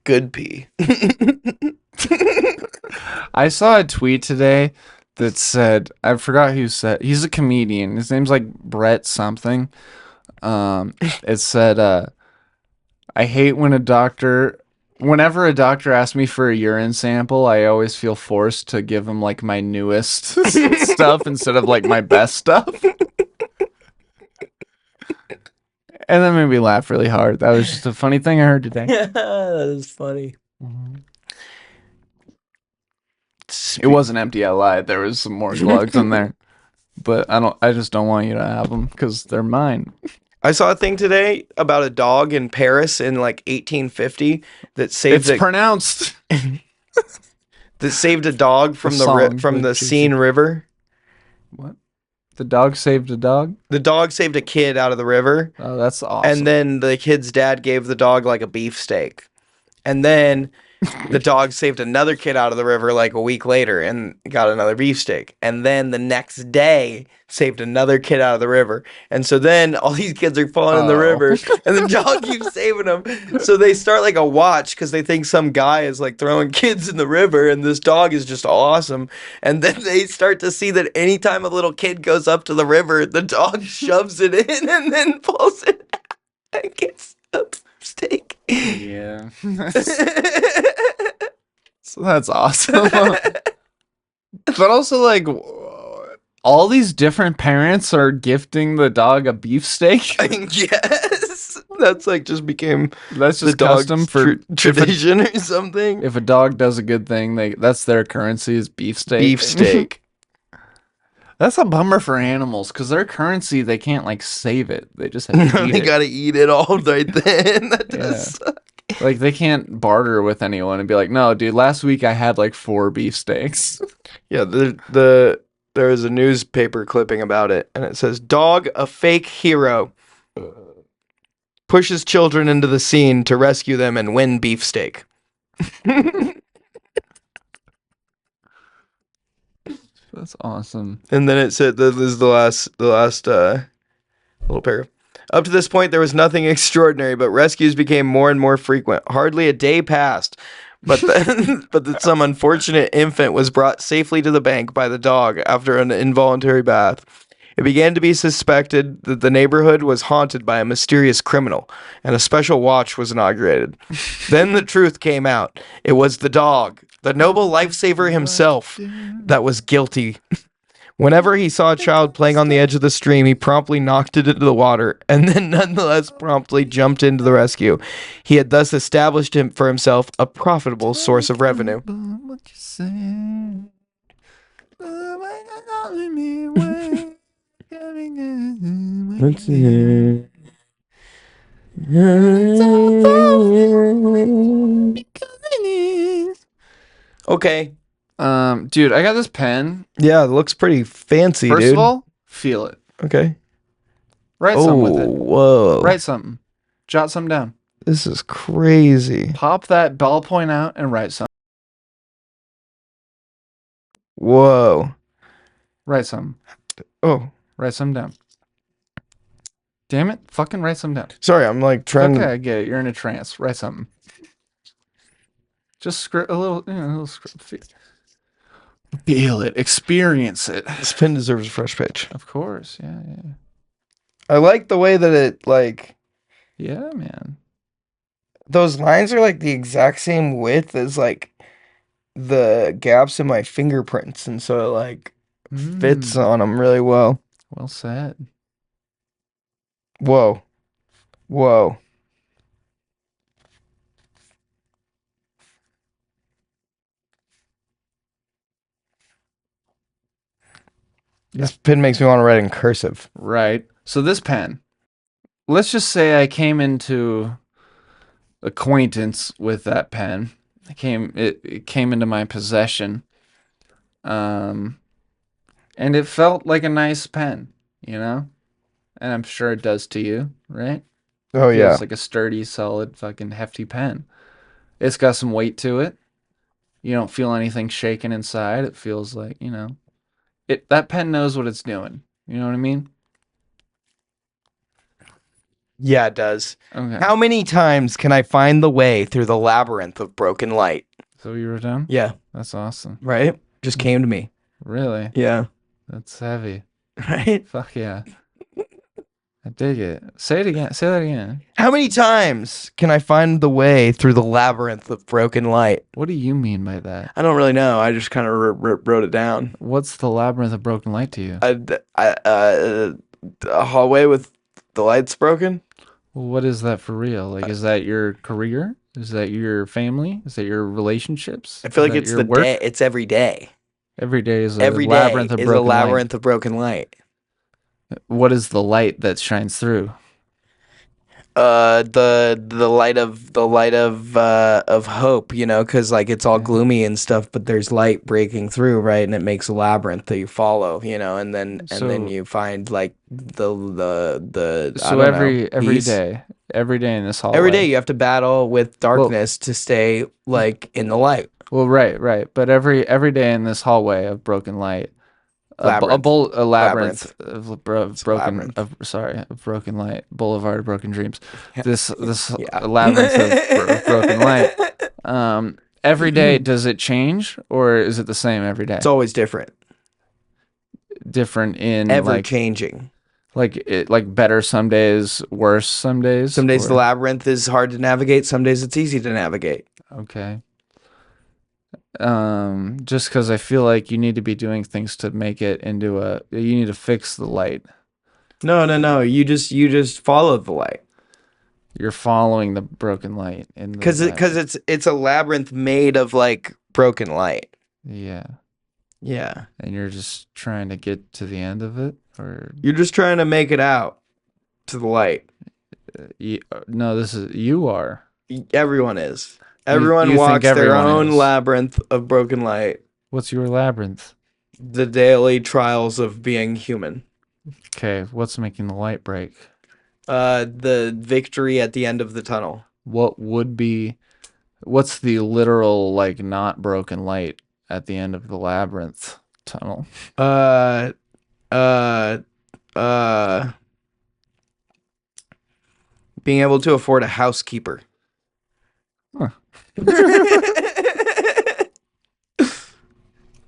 Good pee. I saw a tweet today that said, I forgot who said, he's a comedian. His name's like Brett something. It said, I hate whenever a doctor asks me for a urine sample, I always feel forced to give him like my newest stuff instead of like my best stuff. And that made me laugh really hard. That was just a funny thing I heard today. That is funny. It wasn't empty, I lied. There was some more glugs in there. But I just don't want you to have them because they're mine. I saw a thing today about a dog in Paris in like 1850 that saved It's pronounced. that saved a dog from song from with the Jason. Seine River. What? The dog saved a dog? The dog saved a kid out of the river, Oh, that's awesome. and then the kid's dad gave the dog like a beefsteak. And then the dog saved another kid out of the river like a week later and got another beefsteak. And then the next day saved another kid out of the river. And so then all these kids are falling in the Oh. river and the dog keeps saving them. So they start like a watch because they think some guy is like throwing kids in the river and this dog is just awesome. And then they start to see that anytime a little kid goes up to the river, the dog shoves it in and then pulls it out and gets a steak. Yeah. So that's awesome. But also, like, all these different parents are gifting the dog a beefsteak. Yes, that's like just became That's the just custom dog's for tradition or something. if a dog does a good thing, that's their currency is beefsteak. Beefsteak. That's a bummer for animals because their currency they can't like save it. They just have to eat They it. gotta eat it all right then. That does Yeah. suck. Like they can't barter with anyone and be like, no, dude, last week I had like 4 beefsteaks. Yeah, there is a newspaper clipping about it, and it says, "Dog, a fake hero, pushes children into the scene to rescue them and win beefsteak." That's awesome. And then it said, "This is the last little paragraph. Up to this point, there was nothing extraordinary, but rescues became more and more frequent. Hardly a day passed, but that some unfortunate infant was brought safely to the bank by the dog after an involuntary bath. It began to be suspected that the neighborhood was haunted by a mysterious criminal, and a special watch was inaugurated. Then the truth came out. It was the dog, the noble lifesaver himself, that was guilty." Whenever he saw a child playing on the edge of the stream, he promptly knocked it into the water and then nonetheless promptly jumped into the rescue. He had thus established for himself a profitable source of revenue. Let's see. Okay. Dude, I got this pen. Yeah, it looks pretty fancy, First dude. of all, feel it. Okay. Write something with it. Whoa. Write something. Jot something down. This is crazy. Pop that ballpoint out and write something. Whoa. Write something. Oh, Write something down. Damn it. Fucking write something down. sorry. I'm like trying Okay, to. I get it. You're in a trance. Write something. Just script a little, a little script. Feel it. Experience it. This pen deserves a fresh pitch. Of course. Yeah. I like the way that it, like, Yeah, man. those lines are like the exact same width as, like, the gaps in my fingerprints. And so it, like, fits on them really well. Well said. Whoa. Whoa. This pen makes me want to write in cursive. Right. So this pen, let's just say I came into acquaintance with that pen. It came into my possession. And it felt like a nice pen, you know? And I'm sure it does to you, right? Oh, It yeah. feels like a sturdy, solid, fucking hefty pen. It's got some weight to it. You don't feel anything shaking inside. It feels like, that pen knows what it's doing. You know what I mean? Yeah, it does. Okay. How many times can I find the way through the labyrinth of broken light? So you wrote down? Yeah. That's awesome. Right? Just came to me. Really? Yeah. That's heavy. Right? Fuck yeah. I dig it. Say it again. Say that again. How many times can I find the way through the labyrinth of broken light? What do you mean by that? I don't really know. I just kind of wrote it down. What's the labyrinth of broken light to you? A hallway with the lights broken. Well, what is that for real? Like, is that your career? Is that your family? Is that your relationships? I feel Is like that it's your the work? day. It's every day. Every day is a Every day labyrinth of is a broken labyrinth of broken light. light. What is the light that shines through? The light of hope, you know, because like it's all gloomy and stuff, but there's light breaking through, right, and it makes a labyrinth that you follow, you know, and then So- you find like the I So don't know, every peace. day in this hallway. Every day you have to battle with darkness to stay like in the light. Well, right. But every day in this hallway of broken light, a labyrinth of broken of broken light, boulevard of broken dreams. Yeah. This Yeah. labyrinth of broken light. Every day, does it change or is it the same every day? It's always different, Different in ever like changing. like better some days, worse some days. Some days or- the labyrinth is hard to navigate. Some days it's easy to navigate. Okay. Just because I feel like you need to be doing things to make it into a. You need to fix the light. No. You just follow the light. You're following the broken light in the light. Cause it's a labyrinth made of like broken light. Yeah, Yeah. and you're just trying to get to the end of it, or You're just trying to make it out to the light. no? This is you are. Everyone is. You Everyone you think walks their everyone own is? labyrinth of broken light. What's your labyrinth? The daily trials of being human. Okay, what's making the light break? The victory at the end of the tunnel. What would be? What's the literal like not broken light at the end of the labyrinth tunnel? Uh, uh, uh, being able to afford a housekeeper. Huh.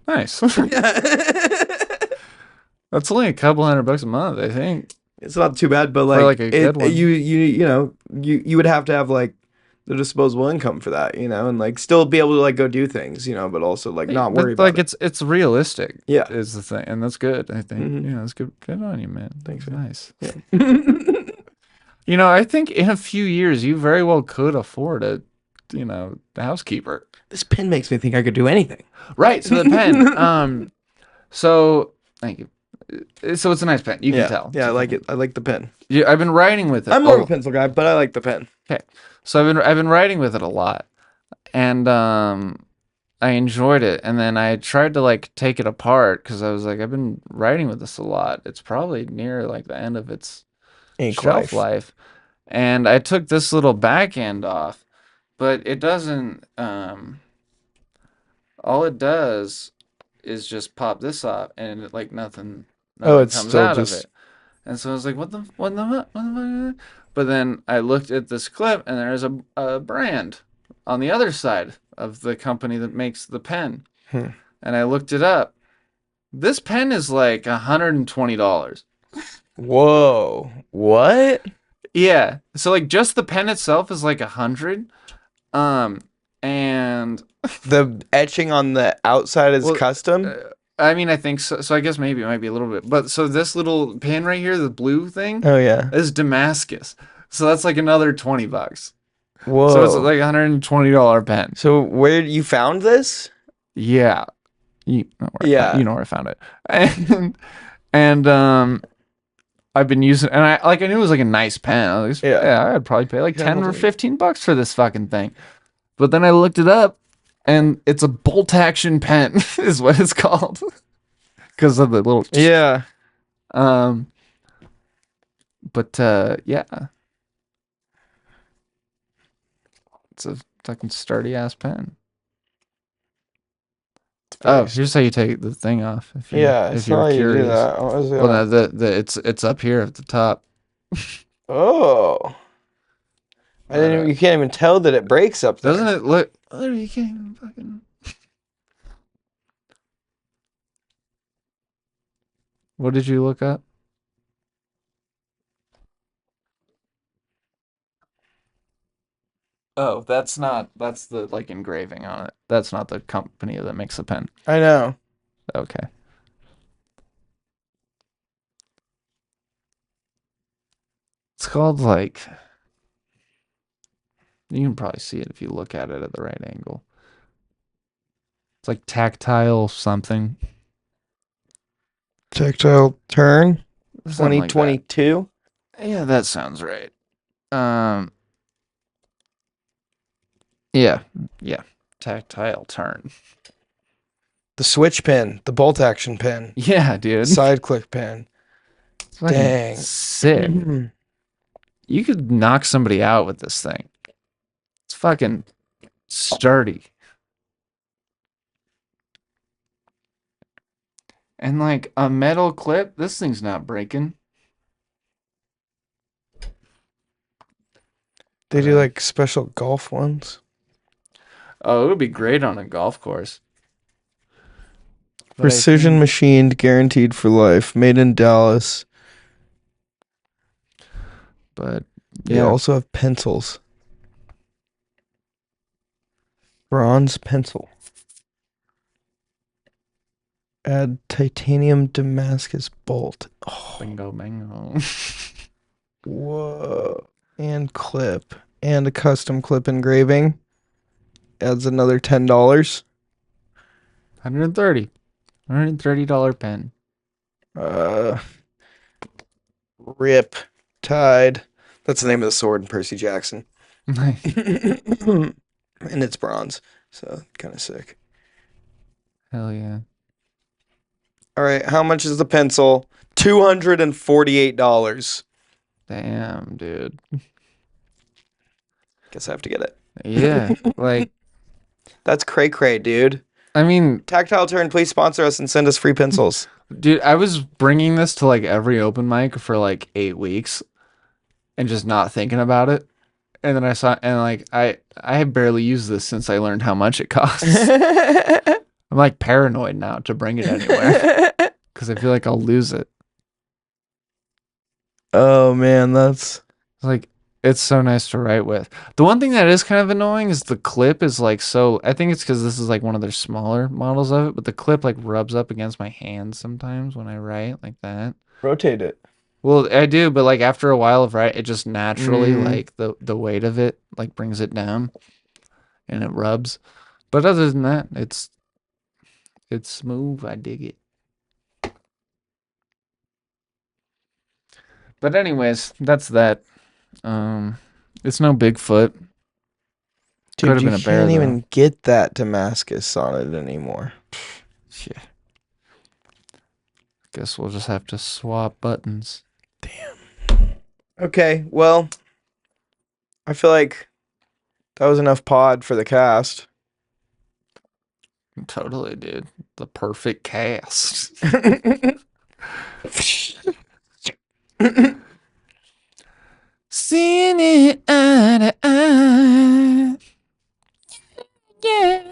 Nice. That's only a couple $100 a month, I think. It's not too bad, but For, like, like, a good one. you would have to have like the disposable income for that, and like still be able to like go do things, but also like not worry But about like it. it's realistic. Yeah. Is the thing, and that's good. I think. Mhm. Yeah, that's good. Good on you, man. Thanks, man. Nice. I think in a few years you very well could afford the housekeeper. This pen makes me think I could do anything. Right. So the pen. So thank you. So it's a nice pen. You can tell. Yeah, I like it. I like the pen. Yeah, I've been writing with it. I'm more of a pencil guy, but I like the pen. Okay. So I've been writing with it a lot, and I enjoyed it. And then I tried to like take it apart because I was like, I've been writing with this a lot. It's probably near like the end of its Ink shelf life. And I took this little back end off, but it doesn't. All it does is just pop this off, and like nothing It's comes still out of just. it. And so I was like, what the. But then I looked at this clip, and there's a brand on the other side of the company that makes the pen. Hmm. And I looked it up. This pen is like $120. Whoa! What? Yeah. So like just the pen itself is like 100. And The etching on the outside is well, custom. I mean, I think so. So I guess maybe it might be a little bit. But so this little pin right here, the blue thing, Oh yeah. is Damascus. So that's like another $20. Whoa. So it's like $120 pen. So where you found this? Yeah. You know where Yeah. you know where I found it. And I've been using, and I knew it was like a nice pen. I was like, Yeah. I'd probably pay like Yeah, 10 or hopefully. $15 for this fucking thing. But then I looked it up, and it's a bolt action pen is what it's called. Because of the little Yeah. But yeah. It's a fucking sturdy ass pen. Oh, here's how you take the thing off. If you're you do curious. that. Well, no, it's up here at the top. Oh. I didn't. You can't even tell that it breaks up there. Doesn't it look? Oh, you can't even fucking. What did you look up? Oh, that's the like engraving on it. That's not the company that makes the pen. I know. Okay. It's called like. You can probably see it if you look at it at the right angle. It's like tactile something. Tactile turn. Something like that. 2022. Yeah, that sounds right. Yeah. Tactile turn. The switch pin. The bolt action pin. Yeah, dude. Side click pin. It's fucking Dang. sick. Mhm. You could knock somebody out with this thing. It's fucking sturdy. And like a metal clip, this thing's not breaking. They do like special golf ones. Oh, it would be great on a golf course. But Precision machined, guaranteed for life. Made in Dallas. But They also have pencils. Bronze pencil. Add titanium Damascus bolt. Oh, Bingo, bingo. whoa. And clip. And a custom clip engraving. Adds another $10. $130 pen. Rip Tide. That's the name of the sword in Percy Jackson. Nice. And it's bronze. So kind of sick. Hell yeah. All right, how much is the pencil? $248. Damn, dude. Guess I have to get it. Yeah. Like, That's cray, dude. I mean, Tactile Turn, please sponsor us and send us free pencils. dude, I was bringing this to like every open mic for like 8 weeks and just not thinking about it. And then I saw, and like, I have barely used this since I learned how much it costs. I'm like paranoid now to bring it anywhere because I feel like I'll lose it. Oh man, that's Like, it's so nice to write with. The one thing that is kind of annoying is the clip is like so. I think it's because this is like one of their smaller models of it, but the clip like rubs up against my hand sometimes when I write like that. rotate it. Well, I do, but like after a while of write, it just naturally like the weight of it like brings it down, and it rubs. But other than that, it's smooth. I dig it. But anyways, that's that. It's no Bigfoot. Could Dude, have you been a bear can't though. even get that Damascus on it anymore. Yeah. Guess we'll just have to swap buttons. Okay, well, I feel like that was enough pod for the cast. Totally, dude. The perfect cast. Seeing it eye to eye. Yeah.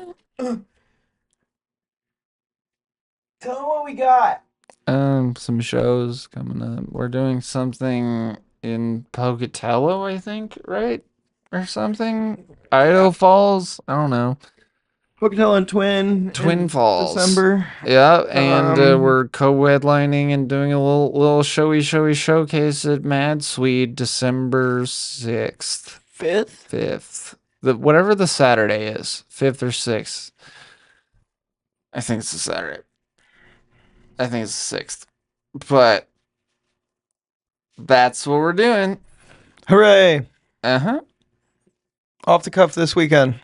Tell them what we got. Some shows coming up. We're doing something in Pocatello, I think, right? Or something. Idaho Falls. I don't know. Pocatello and Twin in Falls. December. Yeah, and we're co-headlining and doing a little showy showcase at Mad Swede December 6th. 5th. Whatever the Saturday is, 5th or 6th. I think it's a Saturday. I think it's the 6th. But that's what we're doing. Hooray! Uh-huh. Off the cuff this weekend.